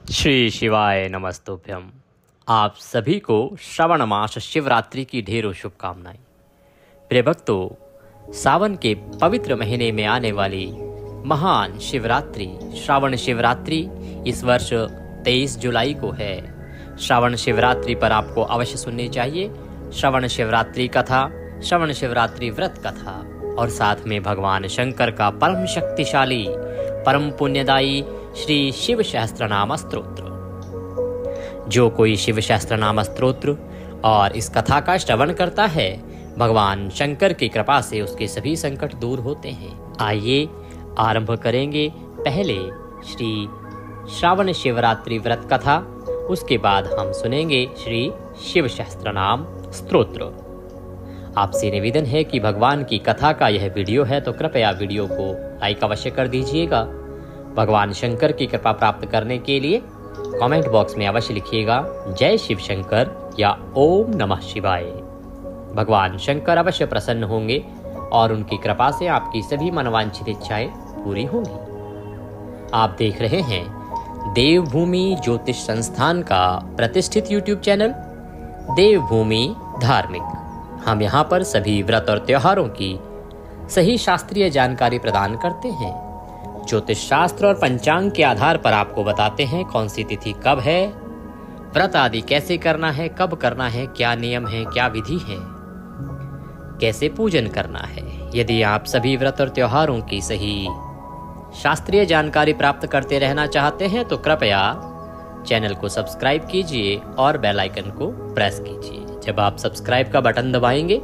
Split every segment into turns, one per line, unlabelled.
श्री शिवाय नमस्तुभ्यम। आप सभी को श्रावण मास शिवरात्रि की ढेरों शुभकामनाएं। प्रिय भक्तों, सावन के पवित्र महीने में आने वाली महान शिवरात्रि श्रावण शिवरात्रि इस वर्ष 23 जुलाई को है। श्रावण शिवरात्रि पर आपको अवश्य सुननी चाहिए श्रावण शिवरात्रि कथा, श्रावण शिवरात्रि व्रत कथा और साथ में भगवान शंकर का परम शक्तिशाली परम पुण्यदायी श्री शिव सहस्त्रनाम स्तोत्र। जो कोई शिव सहस्त्रनाम स्तोत्र और इस कथा का श्रवण करता है, भगवान शंकर की कृपा से उसके सभी संकट दूर होते हैं। आइए आरंभ करेंगे पहले श्री श्रावण शिवरात्रि व्रत कथा, उसके बाद हम सुनेंगे श्री शिव सहस्त्रनाम स्तोत्र। आपसे निवेदन है कि भगवान की कथा का यह वीडियो है तो कृपया वीडियो को लाइक अवश्य कर दीजिएगा। भगवान शंकर की कृपा प्राप्त करने के लिए कमेंट बॉक्स में अवश्य लिखिएगा जय शिव शंकर या ओम नमः शिवाय। भगवान शंकर अवश्य प्रसन्न होंगे और उनकी कृपा से आपकी सभी मनवांछित इच्छाएं पूरी होंगी। आप देख रहे हैं देवभूमि ज्योतिष संस्थान का प्रतिष्ठित यूट्यूब चैनल देवभूमि धार्मिक। हम यहाँ पर सभी व्रत और त्योहारों की सही शास्त्रीय जानकारी प्रदान करते हैं। ज्योतिष शास्त्र और पंचांग के आधार पर आपको बताते हैं कौन सी तिथि कब है, व्रत आदि कैसे करना है, कब करना है, क्या नियम है, क्या विधि है, कैसे पूजन करना है। यदि आप सभी व्रत और त्योहारों की सही शास्त्रीय जानकारी प्राप्त करते रहना चाहते हैं तो कृपया चैनल को सब्सक्राइब कीजिए और बेल आइकन को प्रेस कीजिए। जब आप सब्सक्राइब का बटन दबाएंगे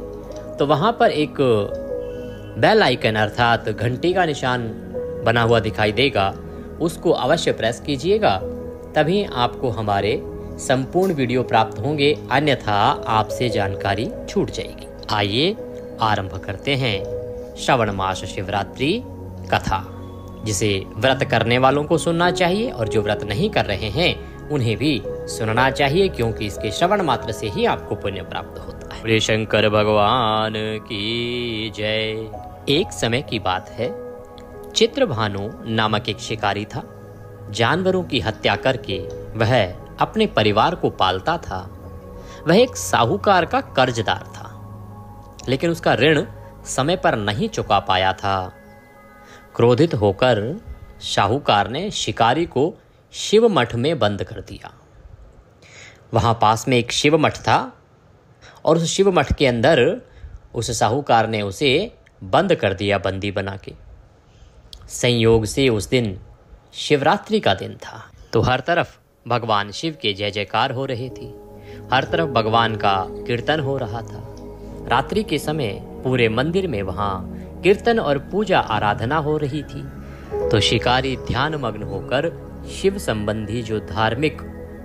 तो वहां पर एक बेल आइकन अर्थात घंटी का निशान बना हुआ दिखाई देगा, उसको अवश्य प्रेस कीजिएगा, तभी आपको हमारे संपूर्ण वीडियो प्राप्त होंगे, अन्यथा आपसे जानकारी छूट जाएगी। आइए आरंभ करते हैं श्रावण मास शिवरात्रि कथा, जिसे व्रत करने वालों को सुनना चाहिए और जो व्रत नहीं कर रहे हैं उन्हें भी सुनना चाहिए, क्योंकि इसके श्रवण मात्र से ही आपको पुण्य प्राप्त होता है। श्री शंकर भगवान की जय। एक समय की बात है, चित्रभानु नामक एक शिकारी था। जानवरों की हत्या करके वह अपने परिवार को पालता था। वह एक साहूकार का कर्जदार था, लेकिन उसका ऋण समय पर नहीं चुका पाया था। क्रोधित होकर साहूकार ने शिकारी को शिव मठ में बंद कर दिया। वहां पास में एक शिव मठ था और उस शिव मठ के अंदर उस साहूकार ने उसे बंद कर दिया, बंदी बना के। संयोग से उस दिन शिवरात्रि का दिन था, तो हर तरफ भगवान शिव के जय जयकार हो रहे थे, हर तरफ भगवान का कीर्तन हो रहा था। रात्रि के समय पूरे मंदिर में वहां कीर्तन और पूजा आराधना हो रही थी। तो शिकारी ध्यान मग्न होकर शिव संबंधी जो धार्मिक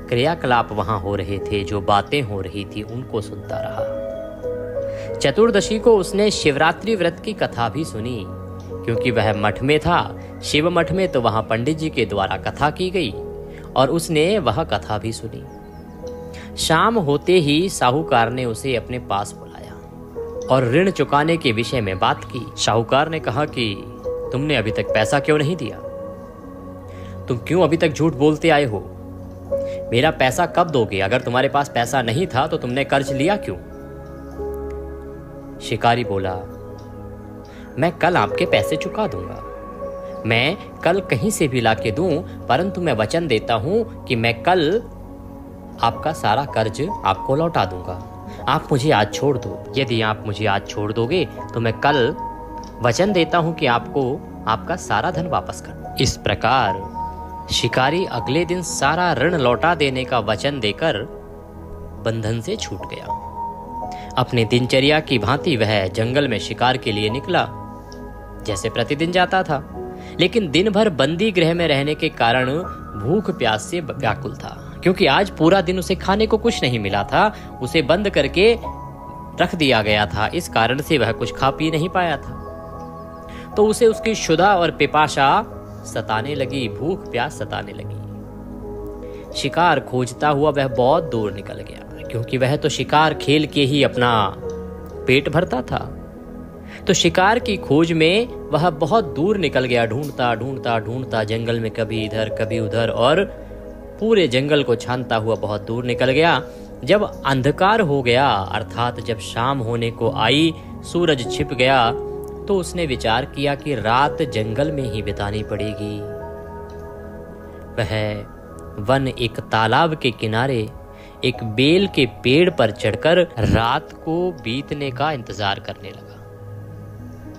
क्रियाकलाप वहां हो रहे थे, जो बातें हो रही थी, उनको सुनता रहा। चतुर्दशी को उसने शिवरात्रि व्रत की कथा भी सुनी, क्योंकि वह मठ में था, शिव मठ में, तो वहां पंडित जी के द्वारा कथा की गई और उसने वह कथा भी सुनी। शाम होते ही साहूकार ने उसे अपने पास बुलाया और ऋण चुकाने के विषय में बात की। साहूकार ने कहा कि तुमने अभी तक पैसा क्यों नहीं दिया? तुम क्यों अभी तक झूठ बोलते आए हो? मेरा पैसा कब दोगे? अगर तुम्हारे पास पैसा नहीं था तो तुमने कर्ज लिया क्यों? शिकारी बोला, मैं कल आपके पैसे चुका दूंगा। मैं कल कहीं से भी लाके दूं, परंतु मैं वचन देता हूं कि मैं कल आपका सारा कर्ज आपको लौटा दूंगा। आप मुझे आज छोड़ दो। यदि आप मुझे आज छोड़ दोगे तो मैं कल वचन देता हूं कि आपको आपका सारा धन वापस कर दूं। इस प्रकार शिकारी अगले दिन सारा ऋण लौटा देने का वचन देकर बंधन से छूट गया। अपने दिनचर्या की भांति वह जंगल में शिकार के लिए निकला, जैसे प्रतिदिन जाता था। लेकिन दिन भर बंदी गृह में रहने के कारण भूख प्यास से व्याकुल था, क्योंकि आज पूरा दिन उसे खाने को कुछ नहीं मिला था। उसे बंद करके रख दिया गया था, इस कारण से वह कुछ खा पी नहीं पाया था। तो उसे उसकी क्षुधा और पिपासा सताने लगी, भूख प्यास सताने लगी। शिकार खोजता हुआ वह बहुत दूर निकल गया, क्योंकि वह तो शिकार खेल के ही अपना पेट भरता था। तो शिकार की खोज में वह बहुत दूर निकल गया, ढूंढता ढूंढता ढूंढता जंगल में, कभी इधर कभी उधर, और पूरे जंगल को छानता हुआ बहुत दूर निकल गया। जब अंधकार हो गया, अर्थात जब शाम होने को आई, सूरज छिप गया, तो उसने विचार किया कि रात जंगल में ही बितानी पड़ेगी। वह वन एक तालाब के किनारे एक बेल के पेड़ पर चढ़कर रात को बीतने का इंतजार करने लगा।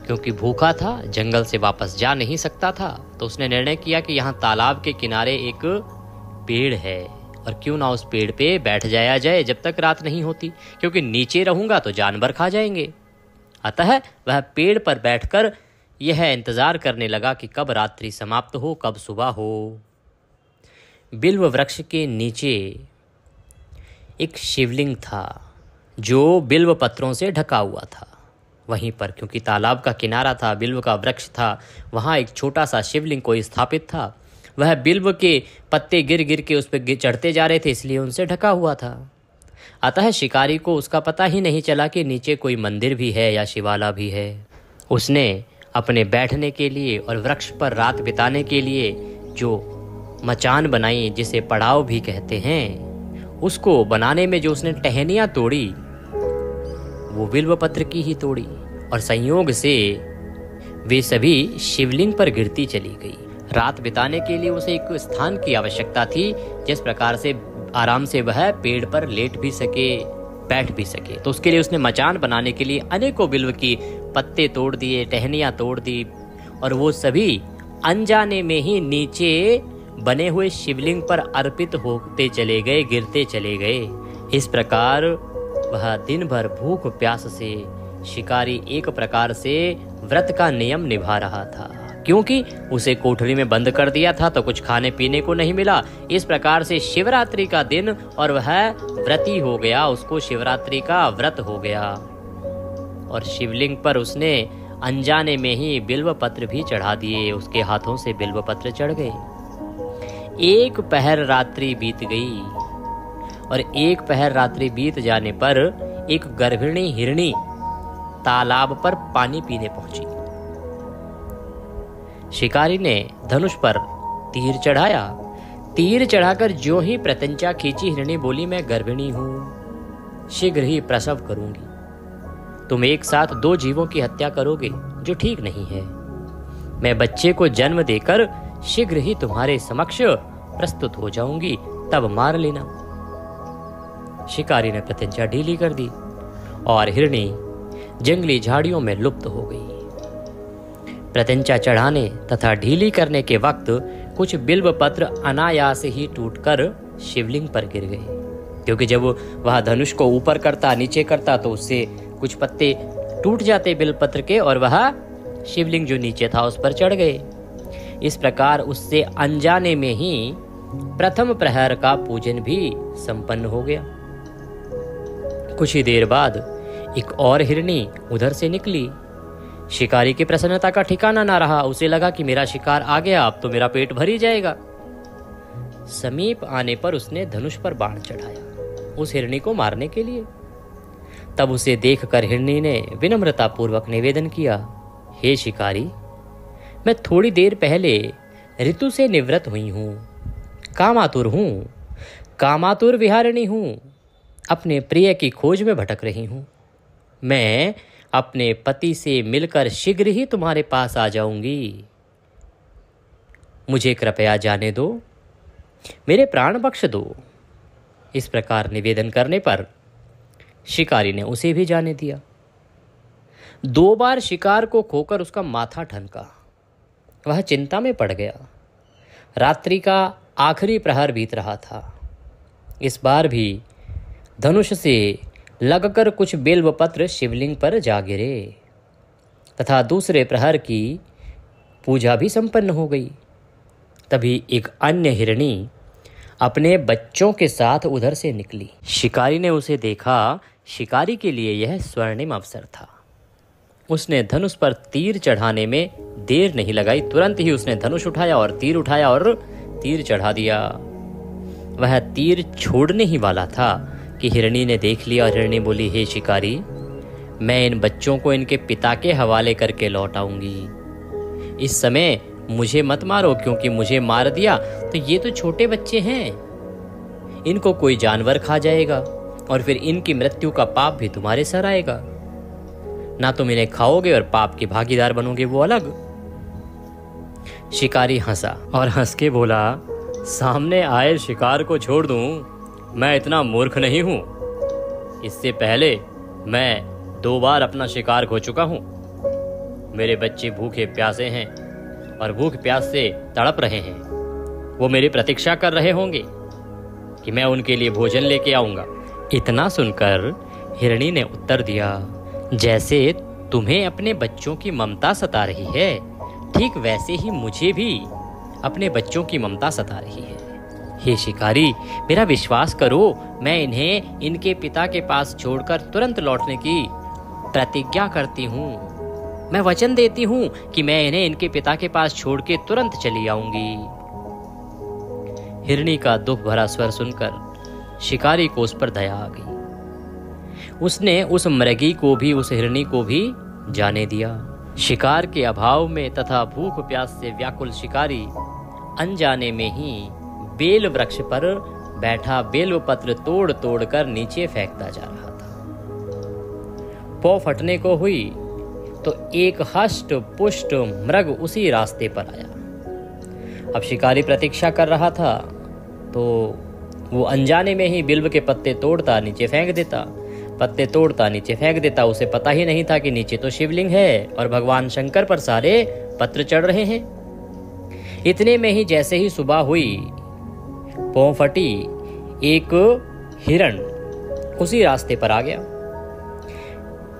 क्योंकि भूखा था, जंगल से वापस जा नहीं सकता था, तो उसने निर्णय किया कि यहाँ तालाब के किनारे एक पेड़ है और क्यों ना उस पेड़ पे बैठ जाया जाए जब तक रात नहीं होती, क्योंकि नीचे रहूंगा तो जानवर खा जाएंगे। अतः वह पेड़ पर बैठकर यह इंतजार करने लगा कि कब रात्रि समाप्त हो, कब सुबह हो। बिल्व वृक्ष के नीचे एक शिवलिंग था जो बिल्व पत्रों से ढका हुआ था। वहीं पर, क्योंकि तालाब का किनारा था, बिल्व का वृक्ष था, वहाँ एक छोटा सा शिवलिंग कोई स्थापित था। वह बिल्व के पत्ते गिर गिर के उस पर चढ़ते जा रहे थे, इसलिए उनसे ढका हुआ था। अतः शिकारी को उसका पता ही नहीं चला कि नीचे कोई मंदिर भी है या शिवाला भी है। उसने अपने बैठने के लिए और वृक्ष पर रात बिताने के लिए जो मचान बनाई, जिसे पड़ाव भी कहते हैं, उसको बनाने में जो उसने टहनियाँ तोड़ी, वो बिल्व पत्र की ही तोड़ी और संयोग से वे सभी शिवलिंग पर गिरती चली गई। रात बिताने के लिए उसे एक स्थान की आवश्यकता थी जिस प्रकार से आराम से वह पेड़ पर लेट भी सके, बैठ भी सके। तो उसके लिए उसने मचान बनाने के लिए अनेकों बिल्व की पत्ते तोड़ दिए, टहनियाँ तोड़ दी, और वो सभी अनजाने में ही नीचे बने हुए शिवलिंग पर अर्पित होते चले गए, गिरते चले गए। इस प्रकार वह दिन भर भूख प्यास से शिकारी एक प्रकार से व्रत का नियम निभा रहा था, क्योंकि उसे कोठरी में बंद कर दिया था तो कुछ खाने पीने को नहीं मिला। इस प्रकार से शिवरात्रि का दिन और वह व्रती हो गया, उसको शिवरात्रि का व्रत हो गया। और शिवलिंग पर उसने अनजाने में ही बिल्व पत्र भी चढ़ा दिए, उसके हाथों से बिल्व पत्र चढ़ गए। एक पहर रात्रि बीत गई और एक पहर रात्रि बीत जाने पर एक गर्भिणी हिरणी तालाब पर पानी पीने पहुंची। शिकारी ने धनुष पर तीर चढ़ाया। तीर चढ़ाकर जो ही प्रत्यंचा खींची, हिरणी बोली, मैं गर्भिणी हूं, शीघ्र ही प्रसव करूंगी। तुम एक साथ दो जीवों की हत्या करोगे, जो ठीक नहीं है। मैं बच्चे को जन्म देकर शीघ्र ही तुम्हारे समक्ष प्रस्तुत हो जाऊंगी, तब मार लेना। शिकारी ने प्रत्यंचा ढीली कर दी और हिरणी जंगली झाड़ियों में लुप्त हो गई। प्रत्यंचा चढ़ाने तथा ढीली करने के वक्त कुछ बिल्व पत्र अनायास ही टूटकर शिवलिंग पर गिर गए, क्योंकि जब वह धनुष को ऊपर करता नीचे करता तो उससे कुछ पत्ते टूट जाते बिल्व पत्र के, और वह शिवलिंग जो नीचे था उस पर चढ़ गए। इस प्रकार उससे अनजाने में ही प्रथम प्रहर का पूजन भी संपन्न हो गया। कुछ ही देर बाद एक और हिरणी उधर से निकली। शिकारी की प्रसन्नता का ठिकाना ना रहा। उसे लगा कि मेरा शिकार आ गया, अब तो मेरा पेट भर ही जाएगा। समीप आने पर उसने धनुष पर बाण चढ़ाया उस हिरणी को मारने के लिए। तब उसे देखकर हिरणी ने विनम्रता पूर्वक निवेदन किया, हे शिकारी, मैं थोड़ी देर पहले ऋतु से निवृत्त हुई हूं, कामातुर हूं, कामातुर विहारिणी हूं, अपने प्रिय की खोज में भटक रही हूं। मैं अपने पति से मिलकर शीघ्र ही तुम्हारे पास आ जाऊंगी। मुझे कृपया जाने दो, मेरे प्राण बख्श दो। इस प्रकार निवेदन करने पर शिकारी ने उसे भी जाने दिया। 2 बार शिकार को खोकर उसका माथा ठनका। वह चिंता में पड़ गया। रात्रि का आखिरी प्रहर बीत रहा था। इस बार भी धनुष से लगकर कुछ बेल्व पत्र शिवलिंग पर जा गिरे तथा दूसरे प्रहर की पूजा भी संपन्न हो गई। तभी एक अन्य हिरणी अपने बच्चों के साथ उधर से निकली। शिकारी ने उसे देखा। शिकारी के लिए यह स्वर्णिम अवसर था। उसने धनुष पर तीर चढ़ाने में देर नहीं लगाई। तुरंत ही उसने धनुष उठाया और तीर चढ़ा दिया। वह तीर छोड़ने ही वाला था कि हिरणी ने देख लिया और हिरणी बोली, हे शिकारी, मैं इन बच्चों को इनके पिता के हवाले करके लौट आऊंगी। इस समय मुझे मत मारो, क्योंकि मुझे मार दिया तो ये तो छोटे बच्चे हैं, इनको कोई जानवर खा जाएगा और फिर इनकी मृत्यु का पाप भी तुम्हारे सर आएगा। ना तुम इन्हें खाओगे और पाप के भागीदार बनोगे, वो अलग। शिकारी हंसा और हंस के बोला, सामने आए शिकार को छोड़ दूं, मैं इतना मूर्ख नहीं हूं। इससे पहले मैं 2 बार अपना शिकार खो चुका हूं। मेरे बच्चे भूखे प्यासे हैं और भूख प्यास से तड़प रहे हैं। वो मेरी प्रतीक्षा कर रहे होंगे कि मैं उनके लिए भोजन लेके आऊंगा। इतना सुनकर हिरणी ने उत्तर दिया, जैसे तुम्हें अपने बच्चों की ममता सता रही है, ठीक वैसे ही मुझे भी अपने बच्चों की ममता सता रही है। हे शिकारी, मेरा विश्वास करो, मैं इन्हें इनके पिता के पास छोड़कर तुरंत लौटने की प्रतिज्ञा करती हूँ। मैं वचन देती हूँ कि मैं इन्हें इनके पिता के पास छोड़ के तुरंत चली आऊंगी। हिरणी का दुख भरा स्वर सुनकर शिकारी को उस पर दया आ गई। उसने उस मृगी को भी, उस हिरणी को भी जाने दिया। शिकार के अभाव में तथा भूख प्यास से व्याकुल शिकारी अनजाने में ही बेल वृक्ष पर बैठा बेल पत्र तोड़ तोड़ कर नीचे फेंकता जा रहा था। पौ फटने को हुई तो एक हष्ट पुष्ट मृग उसी रास्ते पर आया। अब शिकारी प्रतीक्षा कर रहा था तो वो अनजाने में ही बिल्व के पत्ते तोड़ता नीचे फेंक देता, पत्ते तोड़ता नीचे फेंक देता। उसे पता ही नहीं था कि नीचे तो शिवलिंग है और भगवान शंकर पर सारे पत्र चढ़ रहे हैं। इतने में ही जैसे ही सुबह हुई, पौ फटी, एक हिरण उसी रास्ते पर आ गया।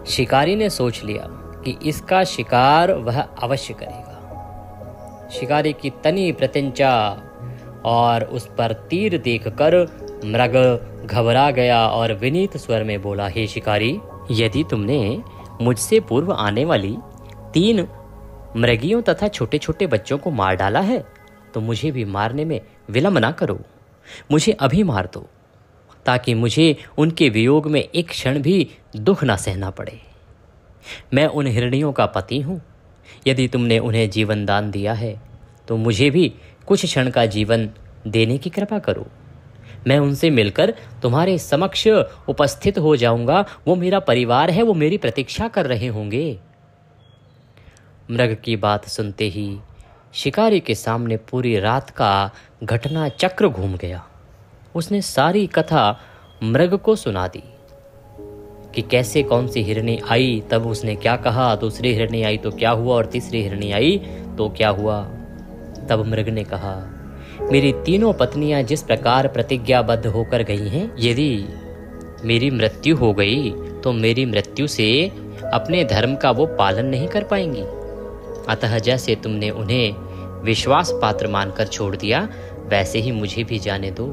शिकारी ने सोच लिया कि इसका शिकार वह अवश्य करेगा। शिकारी की तनी प्रत्यंचा और उस पर तीर देखकर मृग घबरा गया और विनीत स्वर में बोला, हे शिकारी, यदि तुमने मुझसे पूर्व आने वाली 3 मृगियों तथा छोटे छोटे बच्चों को मार डाला है तो मुझे भी मारने में विलंब ना करो। मुझे अभी मार दो ताकि मुझे उनके वियोग में एक क्षण भी दुख ना सहना पड़े। मैं उन हिरणियों का पति हूँ। यदि तुमने उन्हें जीवन दान दिया है तो मुझे भी कुछ क्षण का जीवन देने की कृपा करो। मैं उनसे मिलकर तुम्हारे समक्ष उपस्थित हो जाऊंगा। वो मेरा परिवार है, वो मेरी प्रतीक्षा कर रहे होंगे। मृग की बात सुनते ही शिकारी के सामने पूरी रात का घटना चक्र घूम गया। उसने सारी कथा मृग को सुना दी कि कैसे कौन सी हिरणी आई, तब उसने क्या कहा, दूसरी हिरणी आई तो क्या हुआ और तीसरी हिरणी आई तो क्या हुआ। तब मृग ने कहा, मेरी 3 पत्नियां जिस प्रकार प्रतिज्ञाबद्ध होकर गई हैं, यदि मेरी मृत्यु हो गई तो मेरी मृत्यु से अपने धर्म का वो पालन नहीं कर पाएंगी। अतः जैसे तुमने उन्हें विश्वास पात्र मानकर छोड़ दिया, वैसे ही मुझे भी जाने दो।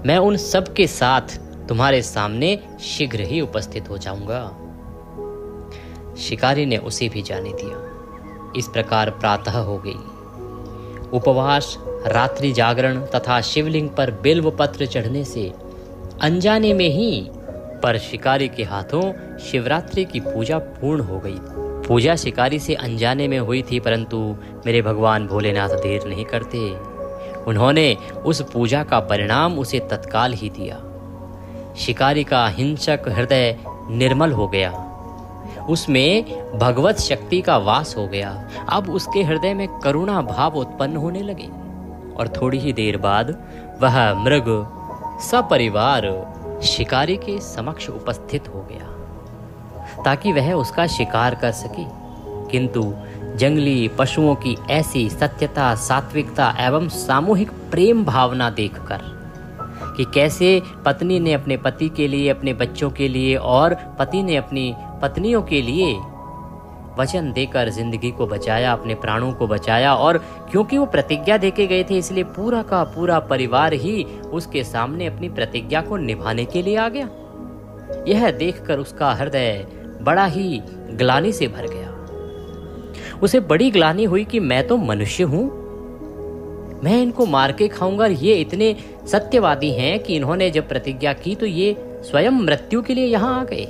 मैं उन सब के साथ तुम्हारे सामने शीघ्र ही उपस्थित हो जाऊंगा। शिकारी ने उसे भी जाने दिया। इस प्रकार प्रातः हो गई। उपवास, रात्रि जागरण तथा शिवलिंग पर बिल्व पत्र चढ़ने से अनजाने में ही पर शिकारी के हाथों शिवरात्रि की पूजा पूर्ण हो गई। पूजा शिकारी से अनजाने में हुई थी, परंतु मेरे भगवान भोलेनाथ देर नहीं करते। उन्होंने उस पूजा का परिणाम उसे तत्काल ही दिया। शिकारी का हिंसक हृदय निर्मल हो गया, उसमें भगवत शक्ति का वास हो गया। अब उसके हृदय में करुणा भाव उत्पन्न होने लगे और थोड़ी ही देर बाद वह मृग सपरिवार शिकारी के समक्ष उपस्थित हो गया ताकि वह उसका शिकार कर सके। किंतु जंगली पशुओं की ऐसी सत्यता, सात्विकता एवं सामूहिक प्रेम भावना देखकर कि कैसे पत्नी ने अपने पति के लिए, अपने बच्चों के लिए और पति ने अपनी पत्नियों के लिए वचन देकर जिंदगी को बचाया, अपने प्राणों को बचाया, और क्योंकि वो प्रतिज्ञा देके गए थे इसलिए पूरा का पूरा परिवार ही उसके सामने अपनी प्रतिज्ञा को निभाने के लिए आ गया। यह देखकर उसका हृदय बड़ा ही ग्लानि से भर गया। उसे बड़ी ग्लानि हुई कि मैं तो मनुष्य हूं, मैं इनको मार के खाऊंगा। ये इतने सत्यवादी हैं कि इन्होंने जब प्रतिज्ञा की तो ये स्वयं मृत्यु के लिए यहां आ गए।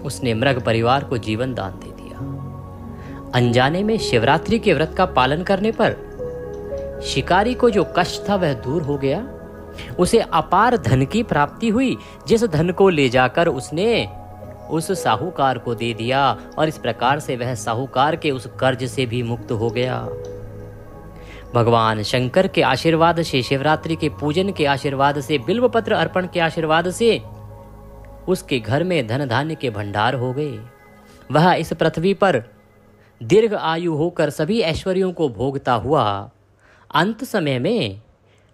उसने मृग परिवार को जीवन दान दे दिया। अनजाने में शिवरात्रि के व्रत का पालन करने पर शिकारी को जो कष्ट था वह दूर हो गया उसे अपार धन की प्राप्ति हुई, जिस धन को ले जाकर उसने उस साहूकार को दे दिया और इस प्रकार से वह साहूकार के उस कर्ज से भी मुक्त हो गया। भगवान शंकर के आशीर्वाद से, शिवरात्रि के पूजन के आशीर्वाद से, बिल्वपत्र अर्पण के आशीर्वाद से उसके घर में धन धान्य के भंडार हो गए। वह इस पृथ्वी पर दीर्घ आयु होकर सभी ऐश्वर्यों को भोगता हुआ अंत समय में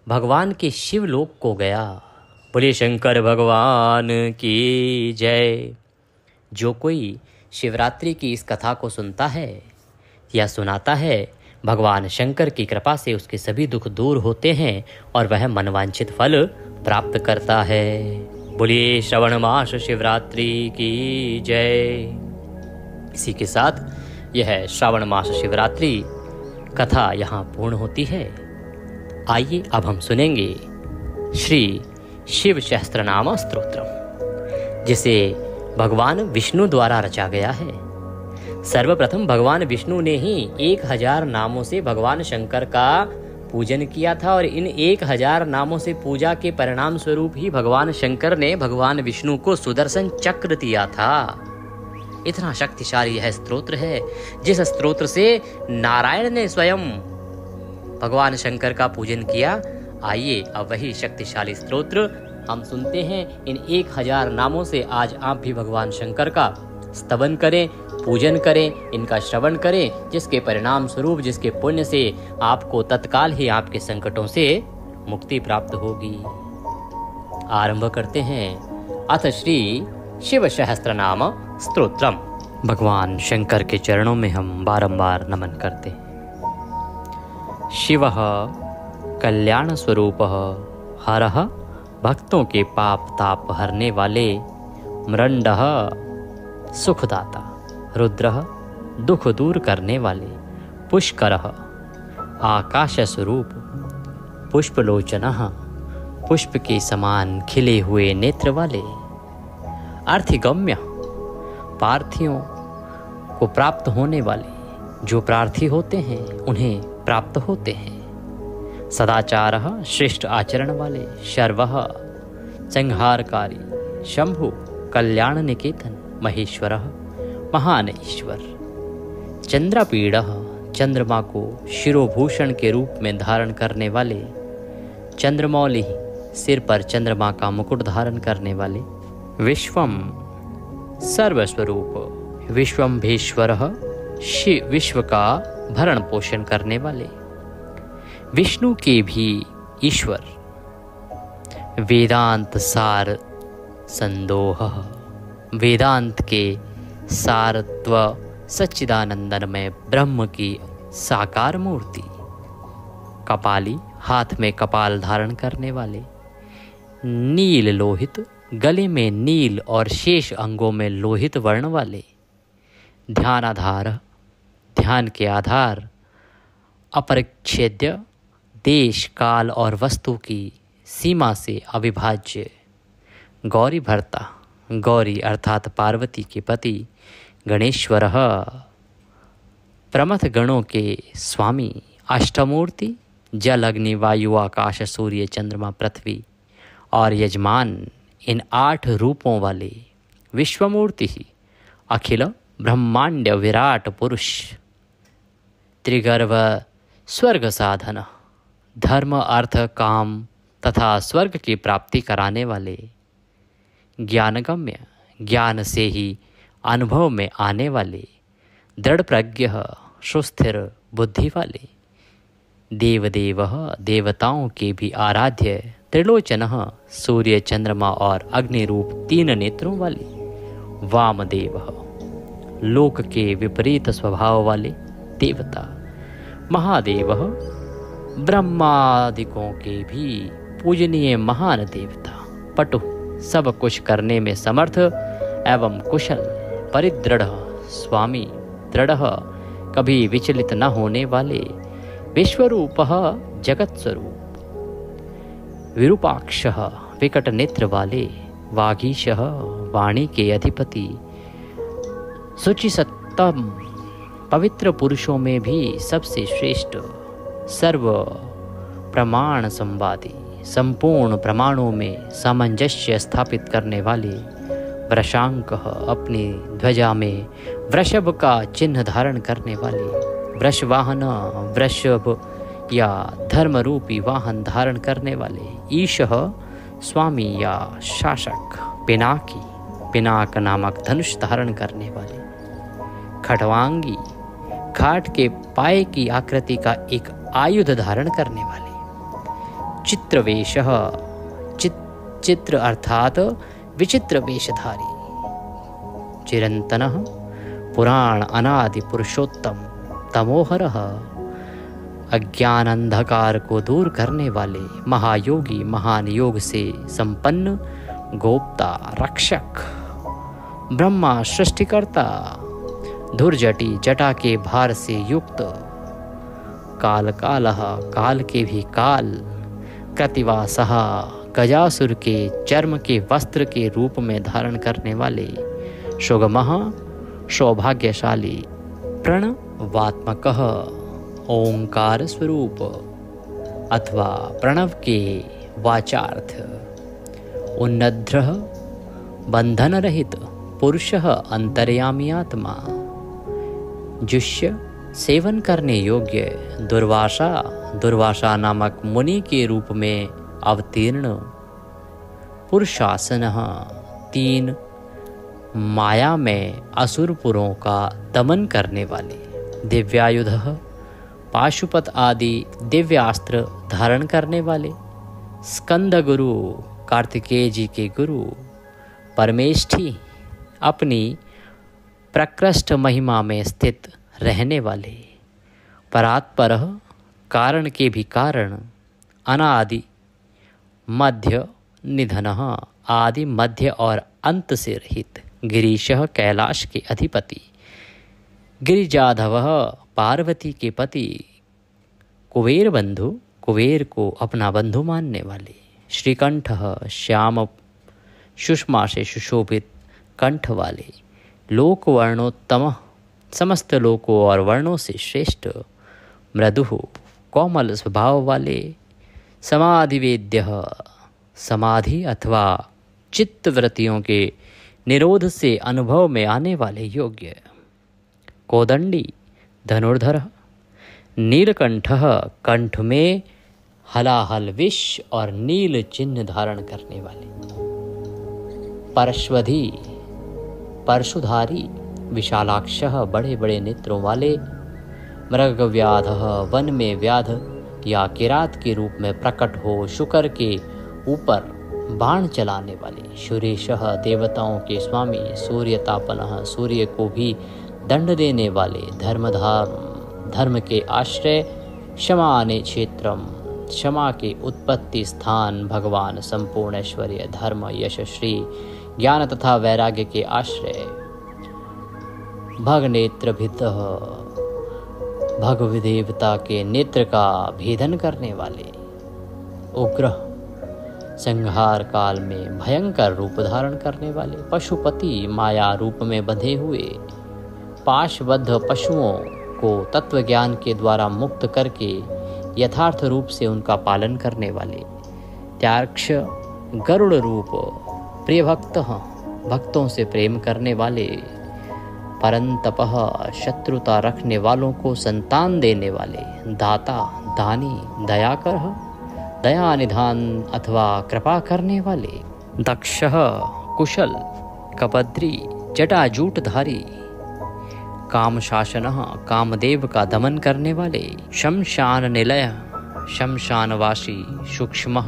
भगवान के शिवलोक को गया। बोले शंकर भगवान की जय। जो कोई शिवरात्रि की इस कथा को सुनता है या सुनाता है, भगवान शंकर की कृपा से उसके सभी दुख दूर होते हैं और वह मनवांछित फल प्राप्त करता है। बोलिए श्रवण मास शिवरात्रि की जय। इसी के साथ यह श्रावण मास शिवरात्रि कथा यहाँ पूर्ण होती है। आइए अब हम सुनेंगे श्री शिव सहस्त्रनाम स्तोत्रम, जिसे भगवान विष्णु द्वारा रचा गया है। सर्वप्रथम भगवान विष्णु ने ही 1000 नामों से भगवान शंकर का पूजन किया था और इन 1000 नामों से पूजा के परिणाम स्वरूप ही भगवान शंकर ने भगवान विष्णु को सुदर्शन चक्र दिया था। इतना शक्तिशाली यह स्तोत्र है, जिस स्तोत्र से नारायण ने स्वयं भगवान शंकर का पूजन किया। आइए अब वही शक्तिशाली स्तोत्र हम सुनते हैं। इन 1000 नामों से आज आप भी भगवान शंकर का स्तवन करें, पूजन करें, इनका श्रवण करें, जिसके परिणाम स्वरूप, जिसके पुण्य से आपको तत्काल ही आपके संकटों से मुक्ति प्राप्त होगी। आरंभ करते हैं। अथ श्री शिव सहस्त्रनाम स्तोत्रम। भगवान शंकर के चरणों में हम बारंबार नमन करते हैं। शिवः कल्याण स्वरूपः हरः भक्तों के पाप ताप हरने वाले, मृंडः सुखदाता, रुद्रः दुख दूर करने वाले, पुष्करः आकाश स्वरूप, पुष्पलोचनः पुष्प के समान खिले हुए नेत्र वाले, अर्थिगम्य प्रार्थियों को प्राप्त होने वाले, जो प्रार्थी होते हैं उन्हें प्राप्त होते हैं, सदाचारः श्रेष्ठ आचरण वाले, शर्वः संहारकारी, शंभु कल्याण निकेतन, महेश्वरः महान ईश्वर, चंद्रपीड़ः चंद्रमा को शिरोभूषण के रूप में धारण करने वाले, चंद्रमौली सिर पर चंद्रमा का मुकुट धारण करने वाले, विश्वम सर्वस्वरूप, विश्वम्भेश्वरः विश्व का भरण पोषण करने वाले, विष्णु के भी ईश्वर, वेदांत सार संदोह, वेदांत के सारत्व सच्चिदानंदमय ब्रह्म की साकार मूर्ति, कपाली हाथ में कपाल धारण करने वाले, नील लोहित गले में नील और शेष अंगों में लोहित वर्ण वाले, ध्यानाधार ध्यान के आधार, अपरिच्छेद्य देश काल और वस्तु की सीमा से अविभाज्य, गौरी भर्ता, गौरी अर्थात पार्वती के पति, गणेश्वरः प्रमथ गणों के स्वामी, अष्टमूर्ति, जल अग्नि वायु आकाश सूर्य चंद्रमा पृथ्वी और यजमान, इन 8 रूपों वाले, विश्वमूर्ति ही, अखिल ब्रह्मांड विराट पुरुष, त्रिगर्भ स्वर्ग साधन, धर्म अर्थ काम तथा स्वर्ग की प्राप्ति कराने वाले, ज्ञानगम्य ज्ञान से ही अनुभव में आने वाले, दृढ़ प्रज्ञ सुस्थिर बुद्धि वाले, देवदेव देवताओं के भी आराध्य, त्रिलोचन सूर्य चंद्रमा और अग्नि रूप 3 नेत्रों वाले, वामदेव लोक के विपरीत स्वभाव वाले देवता, महादेव ब्रह्मादिकों के भी पूजनीय महान देवता, पटु सब कुछ करने में समर्थ एवं कुशल, परिदृढ़ स्वामी, दृढ़ कभी विचलित न होने वाले, विश्वरूपः जगत स्वरूप, विरूपाक्षः विकट नेत्र वाले, वागीशः वाणी के अधिपति, शुचिसत्तम पवित्र पुरुषों में भी सबसे श्रेष्ठ, सर्व प्रमाण संवादी, संपूर्ण प्रमाणों में सामंजस्य स्थापित करने वाले वृषांक, अपनी ध्वजा में वृषभ का चिन्ह धारण करने वाले वृषवाहन, वृषभ या धर्म रूपी वाहन धारण करने वाले ईशः, स्वामी या शासक, पिनाकी, पिनाक नामक धनुष धारण करने वाले खड्वांगी, खाट के पाए की आकृति का एक आयुध धारण करने वाले चित्रवेशः, चित्र अर्थात विचित्र वेशधारी चिरंतनः, पुराण अनादि पुरुषोत्तम तमोहरः, अज्ञान अंधकार को दूर करने वाले महायोगी, महान योग से संपन्न गोप्ता, रक्षक, ब्रह्मा सृष्टिकर्ता, धुर्जटी जटा के भार से युक्त, काल कालः, काल के भी काल, कृतिवासः, गजासुर के चर्म के वस्त्र के रूप में धारण करने वाले सुगमः, सौभाग्यशाली, प्रणवात्मकः, ओंकार स्वरूप अथवा प्रणव के वाचार्थ, उन्नद्रः, बंधन रहित, पुरुषः, अंतर्यामी आत्मा, जुष्य, सेवन करने योग्य, दुर्वासा, दुर्वासा नामक मुनि के रूप में अवतीर्ण, पुरुषासनः, 3 माया में असुरपुरों का दमन करने वाले, दिव्यायुधः, पाशुपत आदि दिव्यास्त्र धारण करने वाले, स्कंद गुरु, कार्तिकेय जी के गुरु, परमेष्ठी, अपनी प्रकृष्ट महिमा में स्थित रहने वाले, परात्परः, कारण के भी कारण, अनादि, मध्य, निधनः, आदि, मध्य और अंत से रहित, गिरीशः, कैलाश के अधिपति, गिरिजाधवः, पार्वती के पति, कुबेर बंधु, कुबेर को अपना बंधु मानने वाले, श्रीकंठः, श्याम सुषमा से सुशोभित कंठ वाले, लोक वर्णोत्तम, समस्त लोकों और वर्णों से श्रेष्ठ, मृदुः, कोमल स्वभाव वाले, समाधिवेद्यः, समाधि अथवा चित्तवृत्तियों के निरोध से अनुभव में आने वाले योग्य, कोदंडी, धनुर्धर, नीलकंठः, कंठ में हलाहल विष और नील चिन्ह धारण करने वाले, परश्वधी, परशुधारी, विशालाक्षः, बड़े बड़े नेत्रों वाले, मृगव्याधः, वन में व्याध या किरात के रूप में प्रकट हो शुकर के ऊपर बाण चलाने वाले, सुरेशः, देवताओं के स्वामी, सूर्यतापनः, सूर्य को भी दंड देने वाले, धर्म के आश्रय, क्षमाने क्षेत्रम, क्षमा के उत्पत्ति स्थान, भगवान, संपूर्ण ऐश्वर्य, धर्म, यश, श्री, ज्ञान तथा वैराग्य के आश्रय, भगनेत्रभितः, भगवदेवता के नेत्र का भेदन करने वाले, उग्र, संहार काल में भयंकर रूप धारण करने वाले, पशुपति, माया रूप में बंधे हुए, पाशबद्ध पशुओं को तत्व ज्ञान के द्वारा मुक्त करके यथार्थ रूप से उनका पालन करने वाले, त्यार्क्ष, गरुड़ रूप, प्रिय भक्त, भक्तों से प्रेम करने वाले, परंतपः, शत्रुता रखने वालों को संतान देने वाले, दाता, दानी, दयाकर, दया निधान अथवा कृपा करने वाले, दक्षः, कुशल, कपद्री, जटाजूटधारी, कामशासनः, कामदेव का दमन करने वाले, शमशान निलय, शमशानवासी, सूक्ष्मः,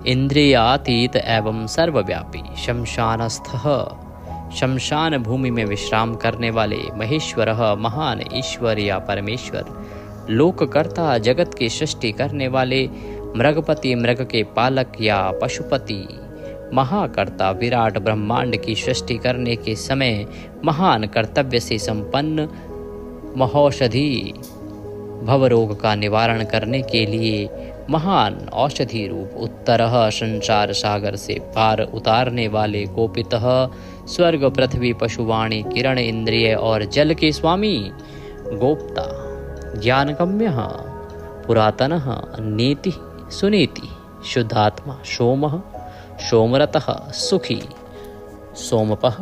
इंद्रियातीत एवं सर्वव्यापी, शमशानस्थः, शमशान भूमि में विश्राम करने वाले, महेश्वरः, महान ईश्वर या परमेश्वर, लोककर्ता, जगत की सृष्टि करने वाले, मृगपति, मृग के पालक या पशुपति, महाकर्ता, विराट ब्रह्मांड की सृष्टि करने के समय महान कर्तव्य से संपन्न, महौषधि, भवरोग का निवारण करने के लिए महान औषधि रूप, उत्तरः, संसार सागर से पार उतारने वाले, गोपितः, स्वर्ग, पृथ्वी, पशुवाणी, किरण, इंद्रिय और जल के स्वामी, गोप्ता, ज्ञानगम्यः, पुरातनः, नीति, सुनीति, शुद्धात्मा सोमः सोमरतः सुखी सोमपः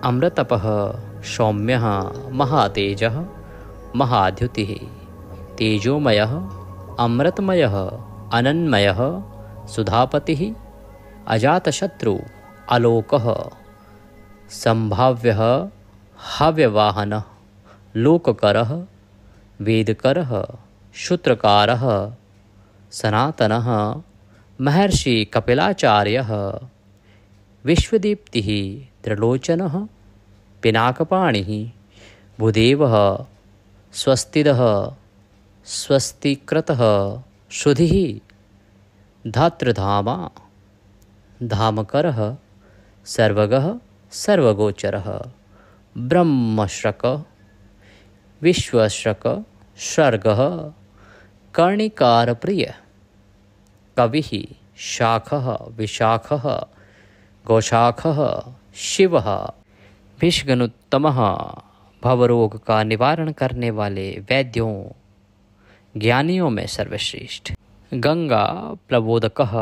अमृतपः सौम्यः महातेजः महाद्युतिः तेजोमयः अमृतमयः अनन्मयः सुधापतिः अजातशत्रु आलोकः संभाव्यः हव्यवाहनः लोककरः वेदकरः सूत्रकारः सनातनः महर्षि कपिलाचार्यः विश्वदीप्तिः त्रिलोचनः पिनाकपाणिः भूदेवः स्वस्तिदः स्वस्तिकृतः श्रुधिः धातृधामा धामकरः सर्वगः सर्वगोचरः ब्रह्मश्रक विश्वश्रक सर्गः कर्णिकारप्रिय कविः शाखः विशाखः गौशाखः शिवः विष्णुत्तमः भवरोग का निवारण करने वाले वैद्यों ज्ञानियों में सर्वश्रेष्ठ गंगा प्लवोदकः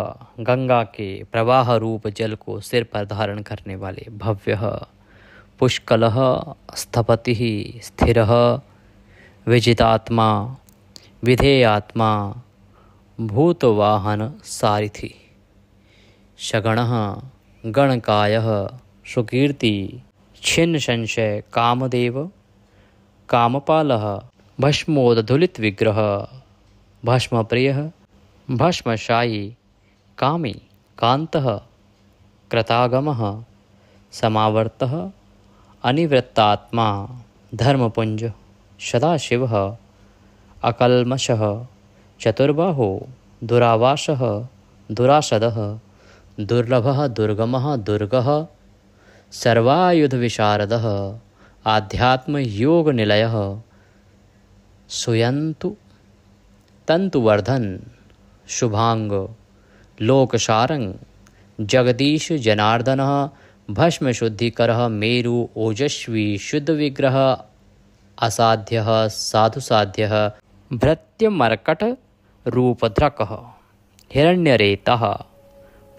गंगा के प्रवाह रूप जल को सिर पर धारण करने वाले भव्यः पुष्कलः स्थपतिः स्थिरः विजितात्मा विधेयात्मा भूतवाहन सारिथि शगणः गणकायः सुकीर्ति छिन्न संशय कामदेव कामपालः भस्मोदधुलित विग्रह भस्मप्रियः भस्मशायी कामी कांतः कृतागमः समावर्तः अनिवृत्तात्मा धर्मपुंज सदाशिवः अकल्मषः चतुर्बाहो दुरावासः दुरासदः दुर्लभः दुर्गमः दुर्गः सर्वायुधविशारदः आध्यात्मयोगनिलयः सुयन्तु तंतुवर्धन शुभांग लोकसारंग जगदीश जनार्दनः भस्मशुद्धिकरः मेरु ओजस्वी शुद्ध विग्रह असाध्यः साधुसाध्यः भृत्यमर्कट रूपधृकः हिरण्यरेतः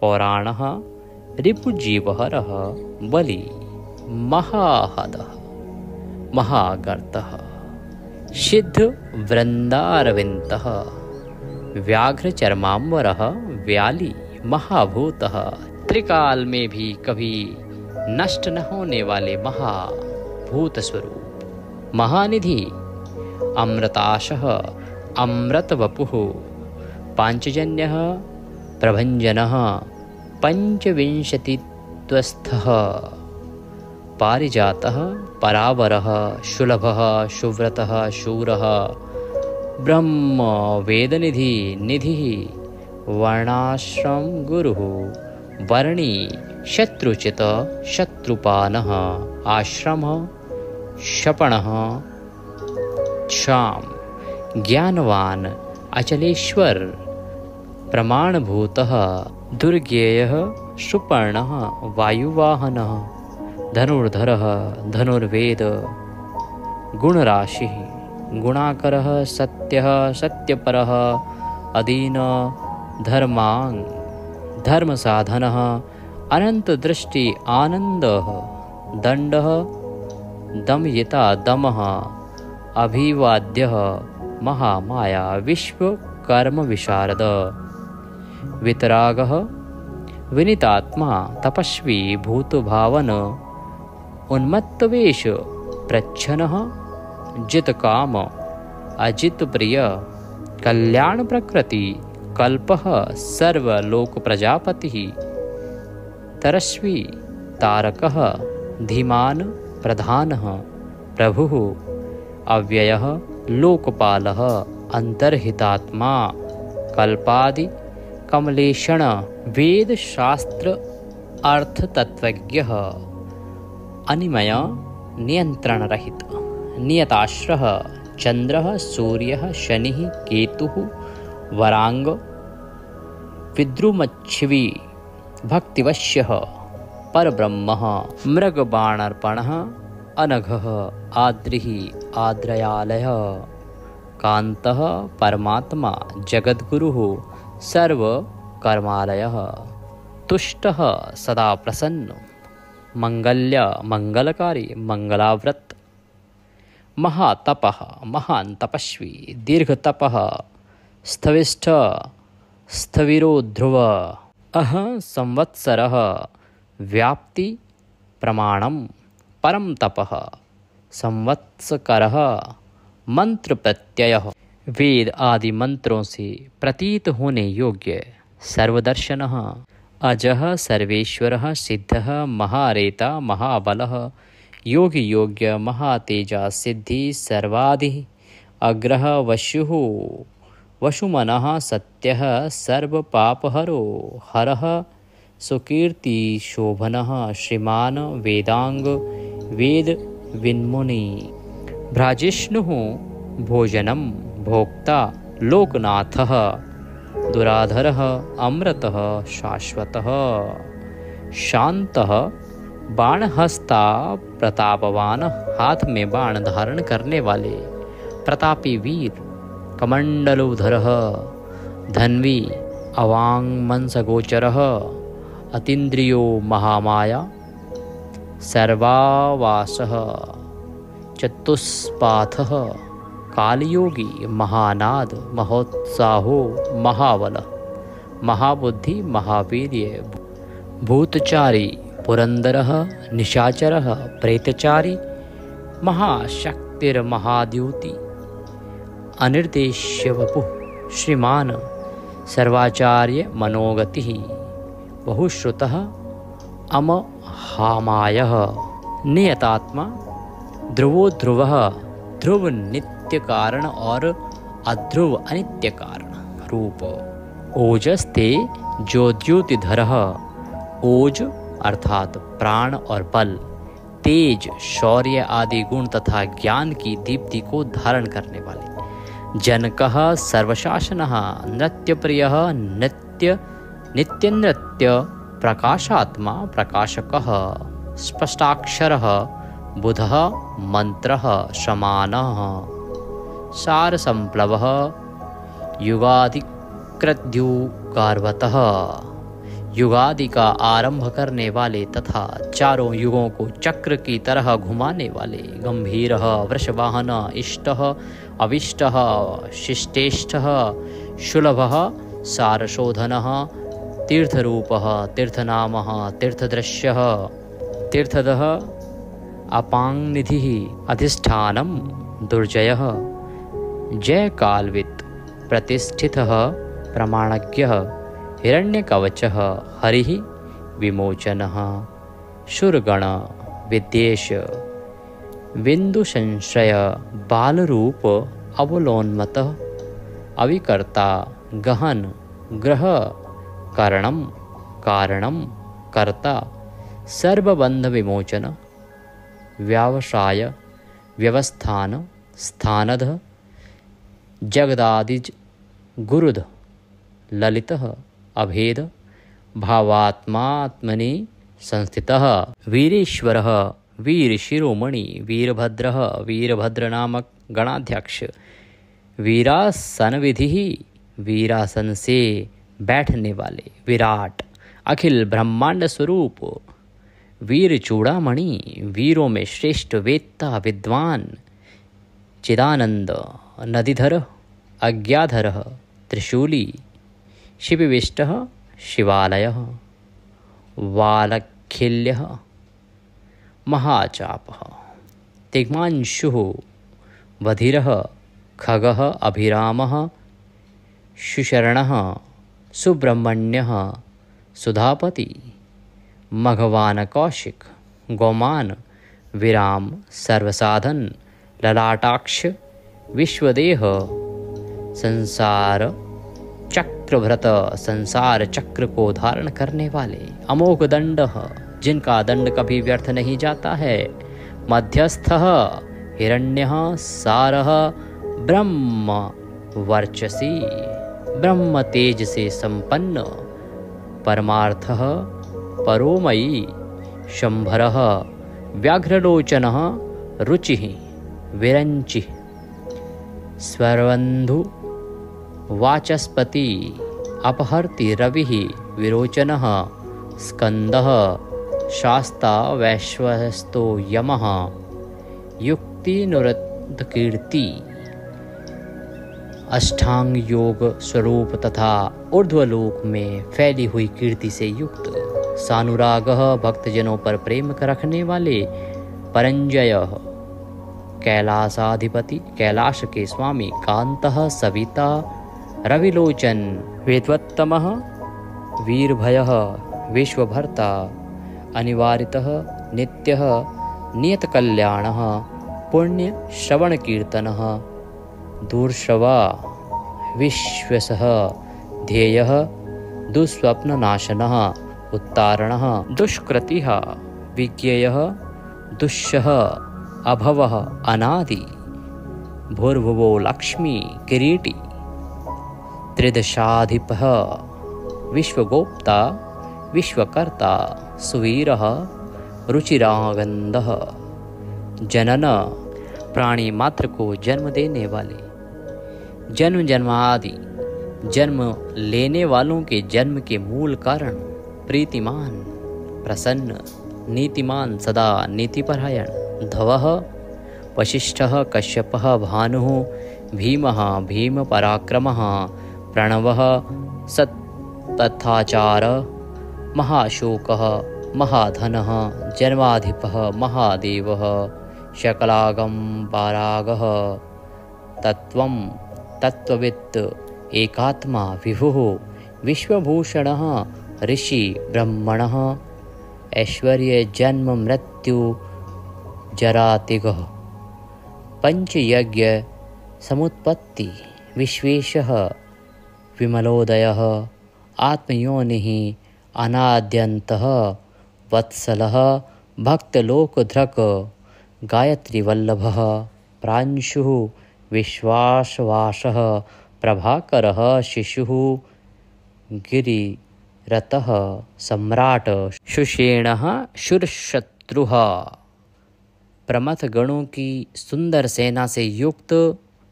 पौराणः रिपुजीवहरः बलि महाहदः महागर्तः सिद्ध वृंदारविंदः व्याघ्रचर्मांबरः व्याली महाभूतः त्रिकाल में भी कभी नष्ट न होने वाले महाभूत स्वरूप महानिधि अमृताशः अमृतवपुः पांचजन्यः प्रभंजनः पंचविंशतित्वस्थः पारिजातः परावरः सुलभः सुव्रतः शूरः ब्रह्म वेदनिधि निधिः वर्णाश्रम गुरुः वर्णी शत्रुचित शत्रुपानः आश्रमः शपणः क्षाम ज्ञानवान अचलेश्वर प्रमाणभूतः दुर्गेयः सुपर्णः वायुवाहनः धनुर्धरः धनुर्वेद गुणराशिः गुणाकरः सत्यः सत्यपरः अदीन धर्मांग धर्मसाधनः अनंतदृष्टि आनंदः दंडः दमयिता दमः अभिवाद्यः महामाया विश्वकर्म विशारद वितरागः विनीतात्मा तपस्वी भूतभावन उन्मत्तवेश प्रच्छन्नः जितकाम अजितप्रिय कल्याण प्रकृति कल्पः सर्वलोक प्रजापतिः तरस्वी तारकः धीमान प्रधानः प्रभुः अव्ययः लोकपालः अंतर्हितात्मा कल्पादि कमलेशण वेद शास्त्र अर्थ तत्वज्ञः अनिमय नियंत्रण रहित नियताश्रः चंद्रः सूर्यः शनिः केतुः वरांग विद्रुमच्छिवी भक्तिवश्यः परब्रह्मः मृगबाणर्पणः अनघः आद्रिः आद्रयालयः कांतः परमात्मा जगद्गुरुः सर्व कर्मालयः तुष्टः सदा प्रसन्न मंगल्य मंगलकारी मंगलाव्रत महातपः महान तपस्वी दीर्घतपः स्थविष्ठ स्थविरो ध्रुव अह संवत्सरः व्याप्ति प्रमाणम परम तपः संवत्सरः मंत्र प्रत्ययः वेद आदि मंत्रों से प्रतीत होने योग्य सर्वदर्शनः अजः सर्वेश्वरः सिद्धः महारेता महाबलः योगी योग्य महातेजा सिद्धि सर्वाधि अग्रह वशुः वशुमनः सत्यः सर्वपापहरो हरः सुकीर्ति शोभनः श्रीमान वेदांग वेद विन्मुनि भ्राजिष्णुः भोजनं भोक्ता लोकनाथः दुराधरः अमृतः शाश्वतः शांतः बाणहस्ता प्रतापवान हाथ में बाण धारण करने वाले प्रतापी वीर कमंडलोधरः धन्वी अवांग मनसगोचरः अतीन्द्रियो महामाया सर्वावासः चतुष्पाथः कालयोगी महानाद महोत्साहो महाबलः महाबुद्धि महावीर्य भूतचारी पुरंदरः निशाचरः प्रेतचारी महाशक्तिर्महाद्युति अनिर्देश्य वपुः श्रीमान सर्वाचार्य मनोगतिः बहुश्रुतः अमहामायः नियतात्मा ध्रुवो ध्रुवः ध्रुव नित्य कारण और अध्रुव अनित्य कारण रूप ओजस्ते ज्योत्युतिधरः ओज अर्थात प्राण और बल तेज शौर्य आदि गुण तथा ज्ञान की दीप्ति को धारण करने वाले जनकः सर्वशासनः नृत्यप्रियः नित्य नृत्य प्रकाशात्मा प्रकाशकः स्पष्टाक्षरः बुधः मंत्रः शमानः सारसंप्लवः युगाधिकृद्युगार्वतः युगादि का आरंभ करने वाले तथा चारों युगों को चक्र की तरह घुमाने वाले गंभीरः वृषवाहन इष्टः अविष्टः शिष्टेष्टः शुलभः सारशोधनः तीर्थरूपः तीर्थनामः तीर्थदृश्यः तीर्थदः अपांगनिधिः अधिष्ठानं दुर्जयः जयकालवित् प्रतिष्ठितः प्रमाणज्ञः हिरण्यकवचः हरिः विमोचनः शूरगण विद्येश बिंदुसंश्रय बालरूप अवलोन्मतः अविकर्ता गहन ग्रह करणं कारणं कर्ता सर्वबंध विमोचन व्यवसाय व्यवस्थान स्थानद जगदादिज गुरुद ललितः अभेद भावात्मात्मनि संस्थितः वीरेश्वरः वीर शिरोमणि वीरभद्रः वीरभद्र नामक गणाध्यक्ष वीरासन विधि वीरासन से बैठने वाले विराट अखिल ब्रह्मांड स्वरूप वीर चूड़ामणि वीरों में श्रेष्ठ वेत्ता विद्वान चिदानंद नदीधर अज्ञाधर त्रिशूली शिविविष्टः शिवालयः वालखिल्यः महाचापः तिग्मांशुः बधिरः खगः अभिरामः शुशरणः सुब्रह्मण्यः सुधापति मघवान कौशिक गौमान विराम सर्वसाधन ललाटाक्ष विश्वदेह संसार चक्रभृत संसार चक्र को धारण करने वाले अमोघ दंड जिनका दंड कभी व्यर्थ नहीं जाता है मध्यस्थः हिरण्यः सारः ब्रह्म वर्चसी ब्रह्म तेज से संपन्न परमार्थः परोमयी शंभरः व्याघ्रलोचनः रुचिः विरंचिः स्वरबंधु वाचस्पति अपहर्ति रविः विरोचनः स्कन्दः शास्ता वैश्वस्तो यमः युक्तिनुरतकीर्ति अष्टांग योग स्वरूप तथा ऊर्ध्वलोक में फैली हुई कीर्ति से युक्त सानुरागः भक्तजनों पर प्रेम रखने वाले परंजय कैलासाधिपति कैलाश के स्वामी कांतः सविता रविलोचन वेदवत्तमः वीरभयः विश्वभर्ता अनिवारितः नित्यः नियतकल्याणः पुण्यश्रवणकीर्तनः दूरश्रवा विश्वसः ध्येयः दुःस्वप्ननाशनः उत्तारणः दुष्कृतिः विज्ञेयः दुष्यः अभवः अनादि भूर्भुवो लक्ष्मी किरीटी त्रिदशाधिपः विश्वगोप्ता विश्वकर्ता सुवीरः रुचिरागंधः जनन प्राणी मात्र को जन्म देने वाले जन्म जन्मादि जन्म लेने वालों के जन्म के मूल कारण प्रीतिमान प्रसन्न नीतिमान सदा नीतिपरायण धवः वशिष्ठः कश्यपः भानुः भीमः भीमपराक्रमः प्रणवः सत्तथाचार महाशोकः महाधनः जन्माधिपः महादेवः शकलागम पारागः तत्वं तत्त्ववित् एकात्मा विभुः विश्वभूषणः ऋषि ब्रह्मणः ऐश्वर्य जन्म मृत्यु जरातिगः पंचयज्ञ समुत्पत्ति विश्वेशः विमलोदयः आत्मयोनिः अनाद्यन्तः वत्सलः भक्तलोकधृक् गायत्रीवल्लभः प्रांशुः विश्वासवासः प्रभाकरः शिशुः गिरिरतः सम्राट सुषेणः शूरशत्रुः प्रमथ गणों की सुंदर सेना से युक्त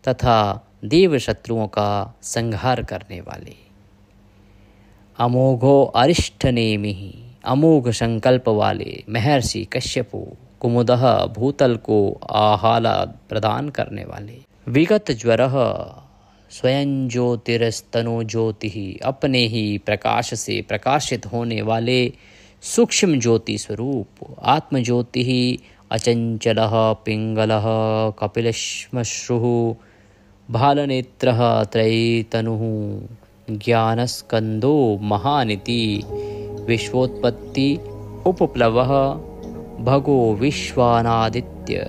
तथा देव शत्रुओं का संहार करने वाले अमोघो अरिष्टनेमि अमोघ संकल्प वाले महर्षि कश्यपु कुमुदः भूतल को आह्लाद प्रदान करने वाले विगत ज्वरः स्वयं ज्योतिरस्तनो ज्योति अपने ही प्रकाश से प्रकाशित होने वाले सूक्ष्म ज्योति स्वरूप आत्मज्योति अचंचलः पिंगलः कपिलश्मश्रुः भालनेत्रः त्रयीतनुः ज्ञानस्कंदो महानिति विश्वोत्पत्ति उपप्लवः भगो विश्वानादित्य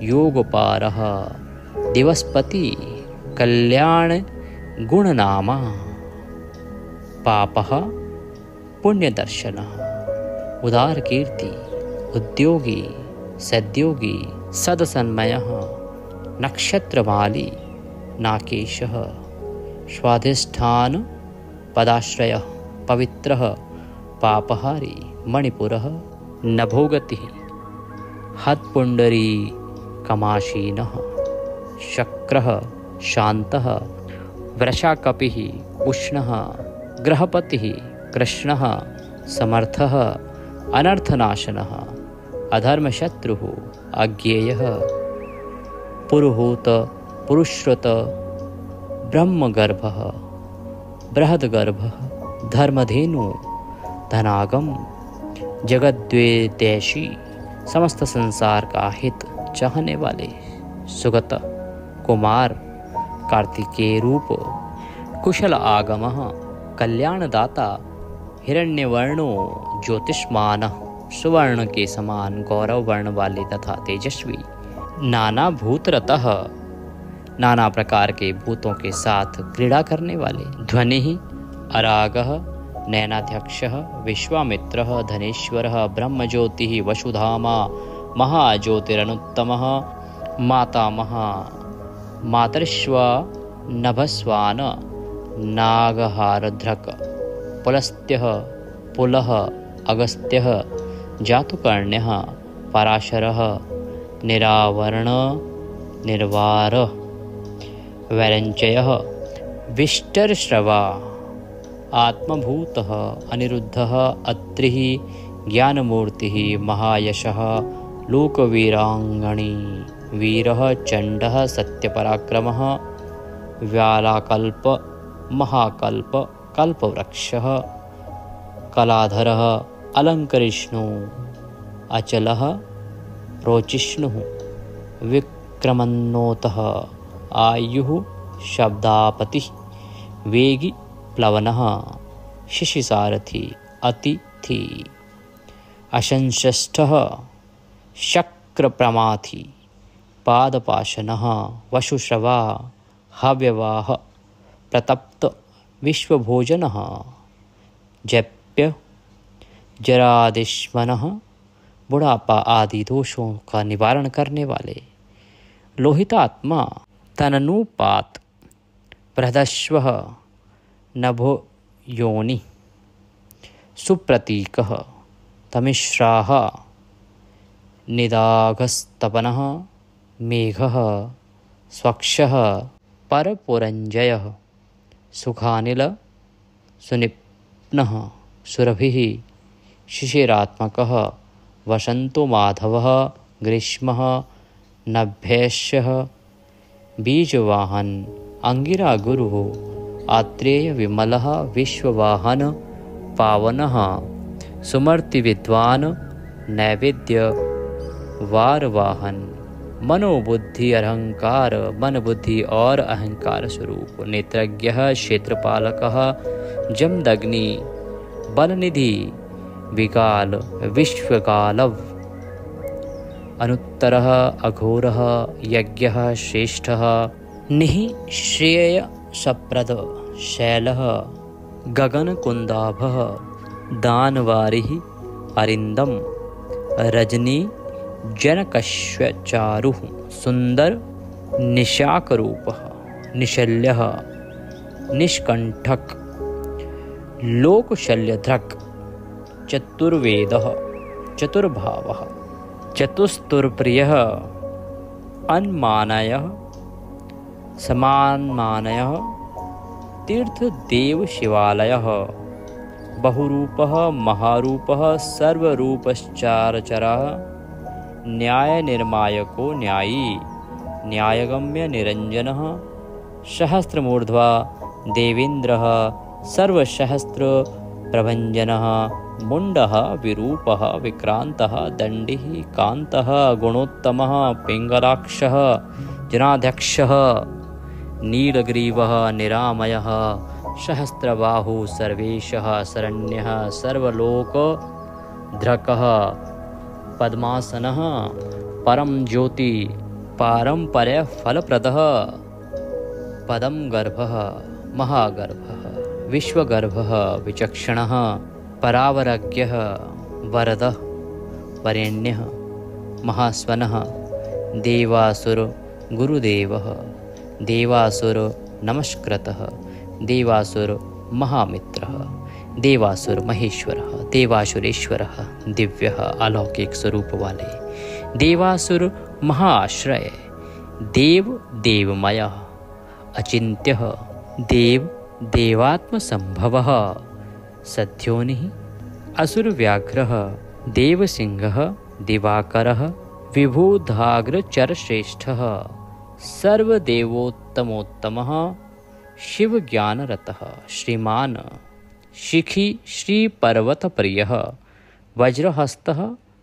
योगपारः दिवसपति कल्याण गुणनामा पापः पुण्यदर्शनः उदार कीर्ति उद्योगी सद्योगी सदसन्मयः नक्षत्रमाली नाकेशः स्वाधिष्ठान पदाश्रयः पवित्रः पापहारी मणिपुरः नभोगतिः हत्पुंडरी कमाशीनः शक्रः शान्तः वृषाकपिः उष्णः ग्रहपतिः कृष्णः समर्थः अनर्थनाशनः अधर्मशत्रुः अज्ञेयः पुरुहूत पुरुश्रुत ब्रह्मगर्भः बृहद्गर्भः धर्मधेनु धनागम जगद्वेतैषी समस्त संसार का हित चाहने वाले सुगत कुमार कार्तिकेय रूप कुशल आगमः कल्याणदाता हिरण्यवर्णो ज्योतिष्मान सुवर्ण के समान गौरव वर्ण वाले तथा तेजस्वी नाना भूतरतः नाना प्रकार के भूतों के साथ क्रीड़ा करने वाले ध्वनि अरागः नैनाध्यक्षः विश्वामित्रः धनेश्वरः ब्रह्मज्योतिः वसुधामा महाज्योतिरनुत्तमः मातामहा मातर्श्वा नभस्वान नागहारध्रक पुलस्त्यः पुलः अगस्त्यः जातुकर्ण्यः पराशरः निरावरण निर्वार वैरंचयः विष्टरश्रवा आत्मभूतः अनिरुद्धः अत्रिः ज्ञानमूर्तिः महायशः लोकवीराङ्गणी वीरः चण्डः सत्यपराक्रमः व्यालाकल्प महाकल्प कल्पवृक्षः कलाधरः अलङ्करिष्णुः अचलः रोचिष्णुः विक्रमन्नोतः आयुः शब्दापतिः वेगी प्लवनः शिशिसारथी अतिथि अशंशष्टः शक्रप्रमाथी पादपाशनः वशुश्रवा हव्यवाह प्रतप्त विश्वभोजनः जप्य जरादिश्मनः बुढ़ापा आदि दोषों का निवारण करने वाले लोहितात्मा तननुपात बृहदश्वः नभो योनि सुप्रतीकः तमिश्राः निदाघस्तपनः मेघः स्वक्षः परपुरञ्जयः सुखानिल सुनिप्नः सुरभिः शिशिरात्मकः वसन्तो माधवः ग्रीष्मः नभ्यश्यः बीजवाहन अंगिरा गुरुः आत्रेय विमलः विश्ववाहन पावनः सुमर्ति विद्वान नैवेद्य वारवाहन मनोबुद्धि अहंकार मन बुद्धि और अहंकार स्वरूप नेत्रज्ञः क्षेत्रपालकः जमदग्नि बलनिधि विकाल विश्वकालव अनुत्तरः अघोरः यज्ञः श्रेष्ठः निःश्रेयसप्रद शैलः गगनकुन्दाभः दानवारिः अरिन्दम रजनी जनकश्वचारुः सुंदर निशाकरूपः निशल्यः निष्कंठक लोकशल्यधृक् चतुर्वेदः चतुर्भावः चतुस्तुर्प्रियः अन्मानयः समान्मानयः तीर्थदेव शिवालयः बहुरूपः महारूपः सर्वरूपश्चारचरः न्यायनिर्मायको न्यायी न्यायगम्य निरञ्जनः सहस्रमूर्ध्वा देवेन्द्रः सर्वसहस्र प्रभञ्जनः मुण्डः विरूपः विक्रान्तः दण्डिः कान्तः गुणोत्तमः पिङ्गलाक्षः जनाध्यक्षः नीलग्रीवः निरामयः सहस्रबाहुः सर्वेशः शरण्यः सर्वलोकधृकः पद्मासनः परम ज्योति पारंपर्य फलप्रदः पदम गर्भः महागर्भः विश्वगर्भः विचक्षणः परावरज्ञः वरदः वरेण्यः महास्वनः देवासुर गुरुदेवः देवासुर नमस्कृतः देवासुर महामित्रः देवासुर महेश्वरः देवासुरेश्वरः दिव्यः अलौकिक स्वरूप वाले देवासुर महाश्रय देव देवमयः अचिन्त्यः देव देवात्मसंभवः सद्योनिः असुरव्याघ्रः देवसिंहः दिवाकरः विभूधाग्रचरश्रेष्ठः सर्वदेवोत्तमोत्तमः शिवज्ञानरतः श्रीमान् शिखी श्रीपर्वतप्रियः वज्रहस्तः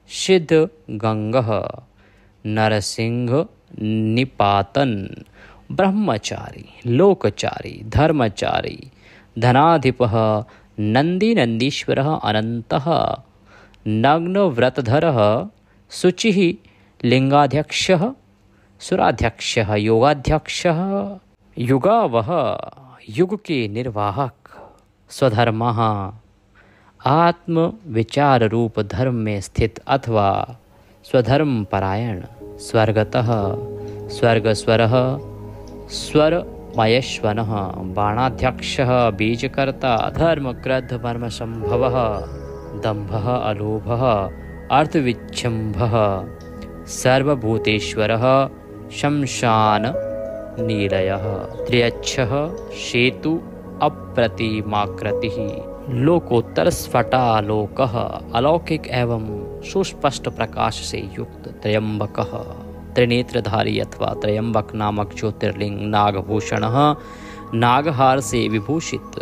सिद्धगङ्गः नरसिंह निपातन ब्रह्मचारी लोकचारी धर्मचारी धनाधिपः नन्दीनन्दीश्वरः अनन्तः नग्नव्रतधरः शुचिः लिंगाध्यक्षः सुराध्यक्षः योगाध्यक्षः युगावः युग के निर्वाहक स्वधर्मः आत्म विचार रूप धर्म में स्थित अथवा स्वधर्म परायण स्वर्गतः स्वर्गस्वरः स्वरमयश्वनः बाणाध्यक्षः बीजकर्ता धर्मक्रोध वर्म संभवः दम्भः अलोभः अर्थविच्छम्भः सर्वभूतेश्वरः शमशान नीलयः त्र्यच्छः सेतु अप्रतिमाकृतिः लोकोत्तर स्फटालोकः अलौकिक एवं सुस्पष्ट प्रकाश से युक्त त्र्यंबकः त्रिनेत्रधारी अथवा त्र्यंबक नामक ज्योतिर्लिंग नागभूषणः नागहार से विभूषित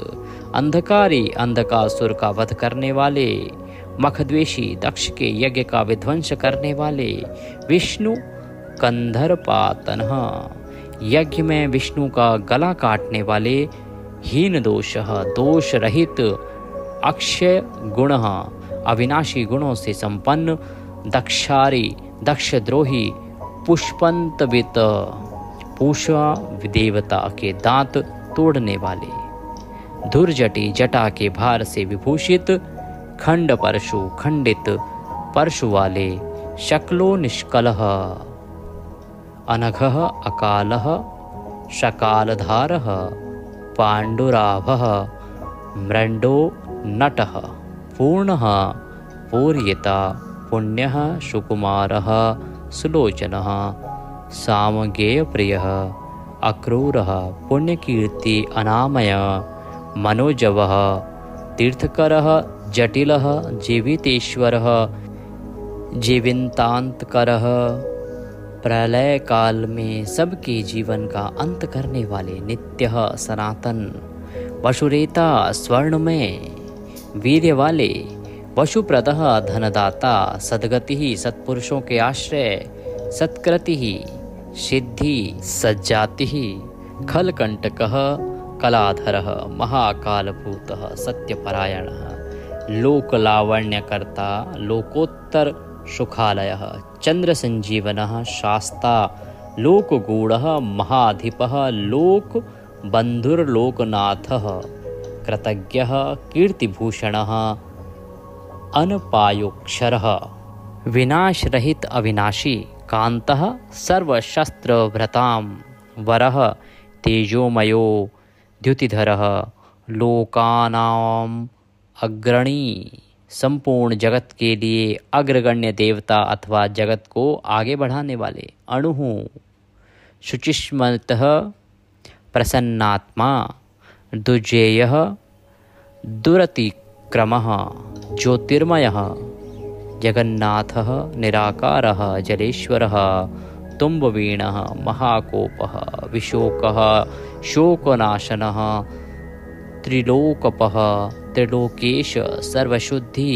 अंधकारी अंधकासुर का वध करने वाले मखद्वेषी दक्ष के यज्ञ का विध्वंस करने वाले विष्णु कंधरपातनः यज्ञ में विष्णु का गला काटने वाले हीन दोषः दोष रहित अक्षय गुणः अविनाशी गुणों से संपन्न दक्षारी दक्षद्रोही पुष्पंतवित पूषा देवता के दांत तोड़ने वाले धुर्जटी जटा के भार से विभूषित खंड परशु खंडित परशु वाले शक्लो निष्कलः अनघः अकालः शकालधारः पाण्डुराभः मृण्डो नटः पूर्णः पूर्यता पुण्यः सुकुमारः सुलोचनः सामगेयप्रियः अक्रूरः पुण्यकीर्ति अनामय मनोजवः तीर्थकरः जटिलः जीवितेश्वरः जीवितांतकरः प्रलय काल में सबके जीवन का अंत करने वाले नित्यः सनातन वसुरेता स्वर्णमय वीर्य वाले वसुप्रदः धनदाता सद्गति सत्पुरुषों के आश्रय सत्कृति सिद्धि सज्जाति खलकंटकः कलाधरः महाकालभूतः सत्यपरायणः लोकलावण्यकर्ता लोकोत्तर सुखालयः चंद्र संजीवनः शास्ता लोकगूढ़ः महाधिपः लोक बंधुर्लोकनाथः कृतज्ञः कीर्तिभूषणः अनपायोक्षरः विनाश रहित अविनाशी कांतः सर्वशस्त्रभृतां वरः तेजोमयो द्युतिधरः लोकानां अग्रणी संपूर्ण जगत के लिए अग्रगण्य देवता अथवा जगत को आगे बढ़ाने वाले अणुः शुचिस्मतः प्रसन्नात्मा दुर्जेयः दुरतिक्रमः ज्योतिर्मयः जगन्नाथः निराकारः जलेश्वरः तुम्बवीणः महाकोपः विशोकः शोकनाशनः त्रिलोकपः त्रिलोकेश सर्वशुद्धि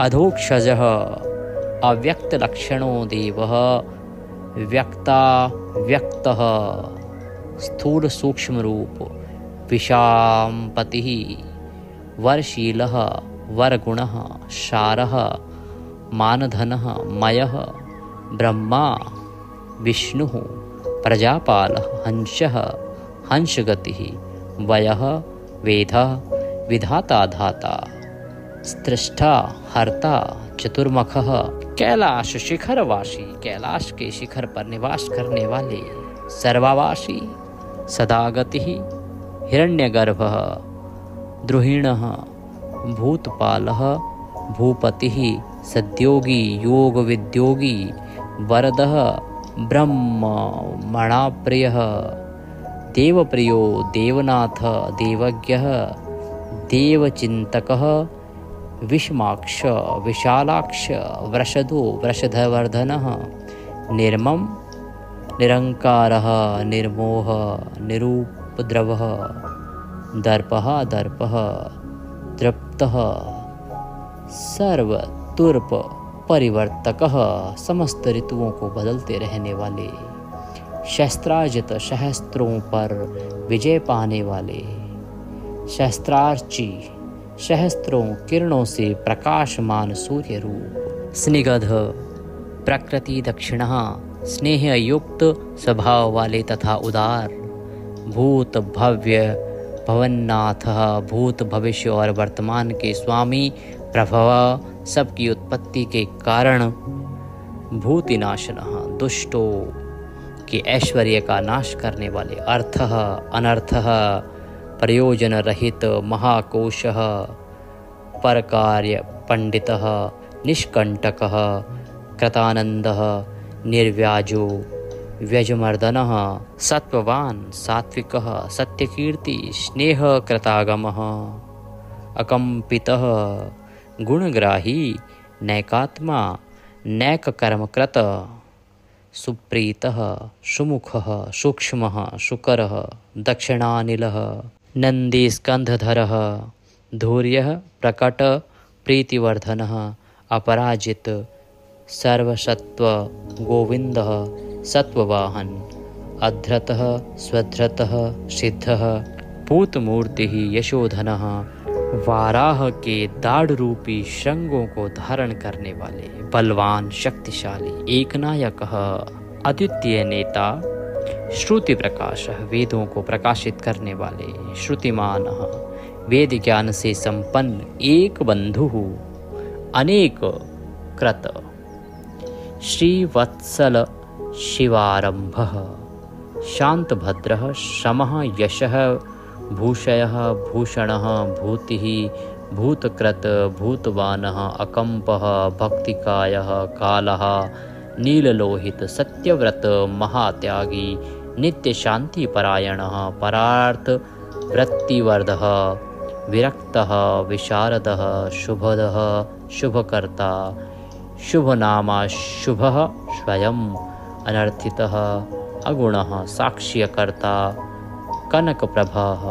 अधोक्षजः अव्यक्तलक्षणो देवः व्यक्ता व्यक्तः स्थूल सूक्ष्म रूप विशाम्पतिः वरशीलः वरगुणः शारः मानधनः मयः ब्रह्मा विष्णुः प्रजापालः हंसः हंसगतिः वयः वेदः विधाता धाता स्त्रष्टा हर्ता चतुर्मुखः कैलाश शिखरवासी कैलाश के शिखर पर निवास करने वाले सर्वावासी सदागतिः हिरण्यगर्भः द्रुहिणः भूतपालः भूपतिः सद्योगी योग विद्योगी वरदः ब्रह्मणाप्रियः देवप्रियो देवनाथ देवज्ञः देवचिन्तकः विषमाक्ष विशालाक्ष वृषदो वृषधवर्धनः निर्मम निरंकारः निर्मोह निरुपद्रवः दर्पः दर्पः तृप्तः सर्वतुर्प परिवर्तकः समस्त ऋतुओं को बदलते रहने वाले शस्त्राजित सहस्त्रों पर विजय पाने वाले शस्त्रार्ची सहस्त्रों किरणों से प्रकाशमान सूर्य रूप स्निग्ध प्रकृति दक्षिणः स्नेह युक्त स्वभाव वाले तथा उदार भूत भव्य भवन्नाथः भूत भविष्य और वर्तमान के स्वामी प्रभव सबकी उत्पत्ति के कारण भूतिनाशनः दुष्टों के ऐश्वर्य का नाश करने वाले अर्थः अनर्थः प्रयोजन रहित महाकोशः परकार्य पंडितः निष्कंटकः कृतानंदः निर्व्याजो व्यजमर्दनः सत्त्ववान् सात्विकः सत्यकीर्ति स्नेहकृतागमः अकम्पितः गुणग्राही नैकात्मा नैककर्मकृत सुप्रीतः सुमुखः सूक्ष्मः सुकरः दक्षिणानिलः नन्दीस्कन्धधरः धैर्यः प्रकट प्रीतिवर्धनः अपराजित सर्वसत्व गोविन्दः सत्ववाहन अधृतः स्वधृतः सिद्धः पूतमूर्तिः यशोधनः वाराह के दाढ़ रूपी श्रृंगों को धारण करने वाले बलवान शक्तिशाली एकनायकः अद्वितीय नेता श्रुति प्रकाशः वेदों को प्रकाशित करने वाले श्रुतिमानः वेद ज्ञान से संपन्न एक बंधु अनेक कृत श्रीवत्सल शिवारंभः शांतभद्रः शमः यशः भूषयः भूषणः भूतिः भूतकृत भूतवानः अकम्पः भक्तिकायः कालः नीललोहित सत्यव्रत महात्यागी नित्यशान्तिपरायणः परार्थ वृत्तिवर्धः विरक्तः विशारदः शुभदः शुभकर्ता शुभनामा शुभः स्वयं अनर्थितः अगुणः साक्ष्यकर्ता कनकप्रभः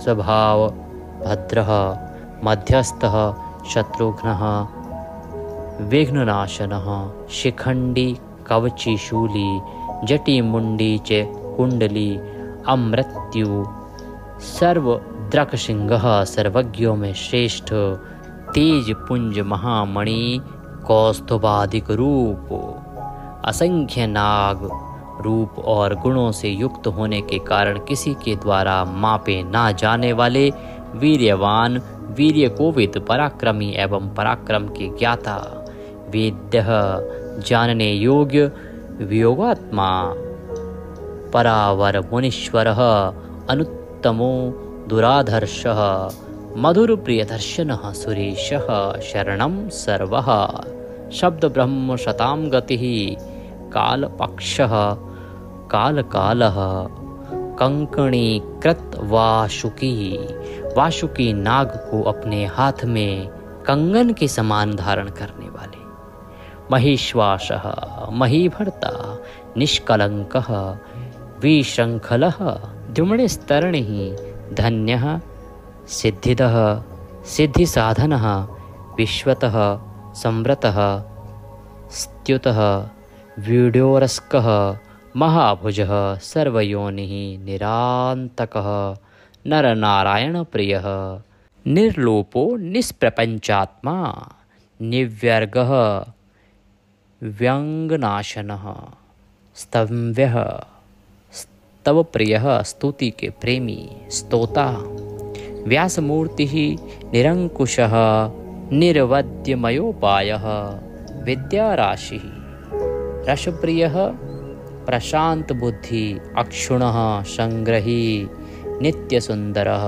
स्वभाव भद्रः मध्यस्थः शत्रुघ्नः विघ्ननाशनः शिखण्डी कवचीशूली जटिमुण्डी च कुण्डली अमृत्यु सर्वद्रकसिंहः सर्वज्ञों में श्रेष्ठ तेज पुंज महामणि कौस्तुभाधिक रूप असंख्य नाग रूप और गुणों से युक्त होने के कारण किसी के द्वारा मापे ना जाने वाले वीर्यवान वीर्य कोविद पराक्रमी एवं पराक्रम के ज्ञाता वेद्य जानने योग्य वियोगात्मा परावर मुनीश्वरः अनुत्तमो दुराधर्षः मधुर प्रियदर्शनः सुरेशः शरणं सर्वः शब्द ब्रह्म शतां गतिः कालपक्षः कालकालः कंकणीकृत वासुकी नाग को अपने हाथ में कंगन के समान धारण करने वाले महिश्वासः महीभर्ता निष्कलंकः विशृंखलः द्युम्नस्तरणिः धन्यः सिद्धिदः सिद्धिसाधनः विश्वतः संवृतः स्तुतः वीड्योरस्कः महाभुजः सर्वयोनिः निरान्तकः नरनारायणप्रियः निर्लोपो निष्प्रपञ्चात्मा निव्यर्गः व्यंगनाशनः स्तम्भ्यः स्तवप्रियः स्तुति के प्रेमी स्तोता व्यासमूर्तिः निरंकुशः निर्वद्यमयोपायः विद्याराशिः रसप्रियः प्रशांत बुद्धि अक्षुणः संग्रही नित्यसुंदरः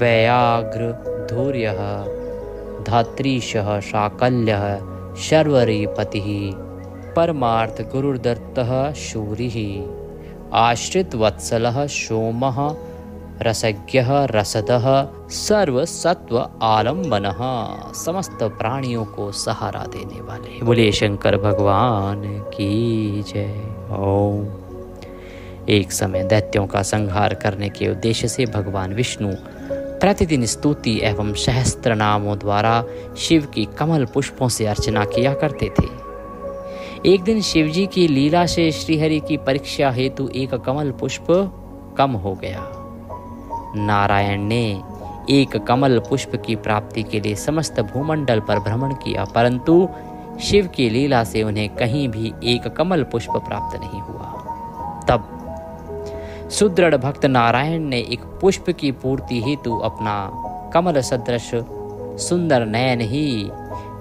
वैयाघ्र धूर्यः धात्रीशः शाकल्यः शर्वरीपतिः परमार्थ गुरुदत्तः शूरिः आश्रितवत्सलः सोमः रसज्ञः रसदः सर्वसत्व आलम्बनः समस्त प्राणियों को सहारा देने वाले। बोले शंकर भगवान की जय। ओम। एक समय दैत्यों का संहार करने के उद्देश्य से भगवान विष्णु प्रतिदिन स्तुति एवं सहस्त्र नामों द्वारा शिव की कमल पुष्पों से अर्चना किया करते थे। एक दिन शिवजी की लीला से श्रीहरि की परीक्षा हेतु एक कमल पुष्प कम हो गया। नारायण ने एक कमल पुष्प की प्राप्ति के लिए समस्त भूमंडल पर भ्रमण किया, परंतु शिव की लीला से उन्हें कहीं भी एक कमल पुष्प प्राप्त नहीं हुआ। तब सुदृढ़ भक्त नारायण ने एक पुष्प की पूर्ति हेतु अपना कमल सदृश सुंदर नयन ही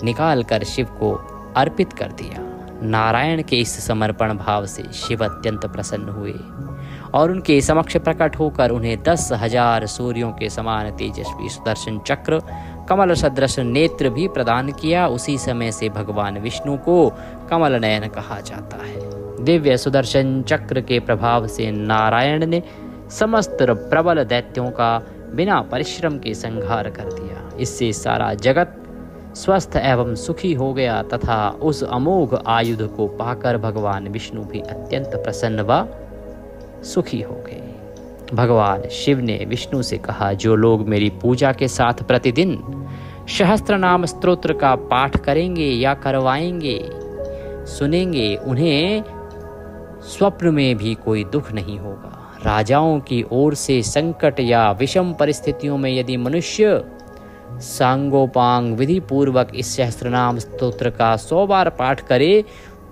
निकाल कर शिव को अर्पित कर दिया। नारायण के इस समर्पण भाव से शिव अत्यंत प्रसन्न हुए और उनके समक्ष प्रकट होकर उन्हें 10,000 सूर्यों के समान तेजस्वी सुदर्शन चक्र कमल सदृश नेत्र भी प्रदान किया। उसी समय से भगवान विष्णु को कमल नयन कहा जाता है। दिव्य सुदर्शन चक्र के प्रभाव से नारायण ने समस्त प्रबल दैत्यों का बिना परिश्रम के संहार कर दिया। इससे सारा जगत स्वस्थ एवं सुखी हो गया तथा उस अमोघ आयुध को पाकर भगवान विष्णु भी अत्यंत प्रसन्न व सुखी हो गए। भगवान शिव ने विष्णु से कहा, जो लोग मेरी पूजा के साथ प्रतिदिन सहस्त्रनाम स्तोत्र का पाठ करेंगे या करवाएंगे, सुनेंगे, उन्हें स्वप्न में भी कोई दुख नहीं होगा। राजाओं की ओर से संकट या विषम परिस्थितियों में यदि मनुष्य सांगोपांग विधि पूर्वक इस सहस्त्रनाम स्तोत्र का 100 बार पाठ करे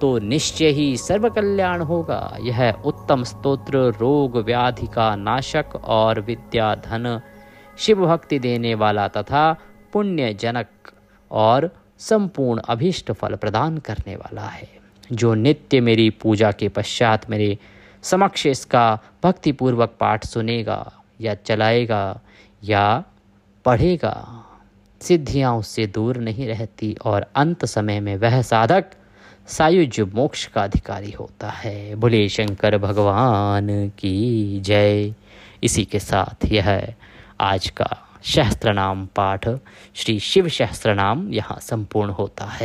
तो निश्चय ही सर्व कल्याण होगा। यह उत्तम स्तोत्र रोग व्याधि का नाशक और विद्या धन शिव भक्ति देने वाला तथा पुण्य जनक और संपूर्ण अभीष्ट फल प्रदान करने वाला है। जो नित्य मेरी पूजा के पश्चात मेरे समक्ष इसका भक्तिपूर्वक पाठ सुनेगा या चलाएगा या पढ़ेगा, सिद्धियां उससे दूर नहीं रहती और अंत समय में वह साधक सायुज्य मोक्ष का अधिकारी होता है। बोले शंकर भगवान की जय। इसी के साथ यह आज का सहस्त्रनाम पाठ श्री शिव सहस्त्रनाम यहाँ संपूर्ण होता है।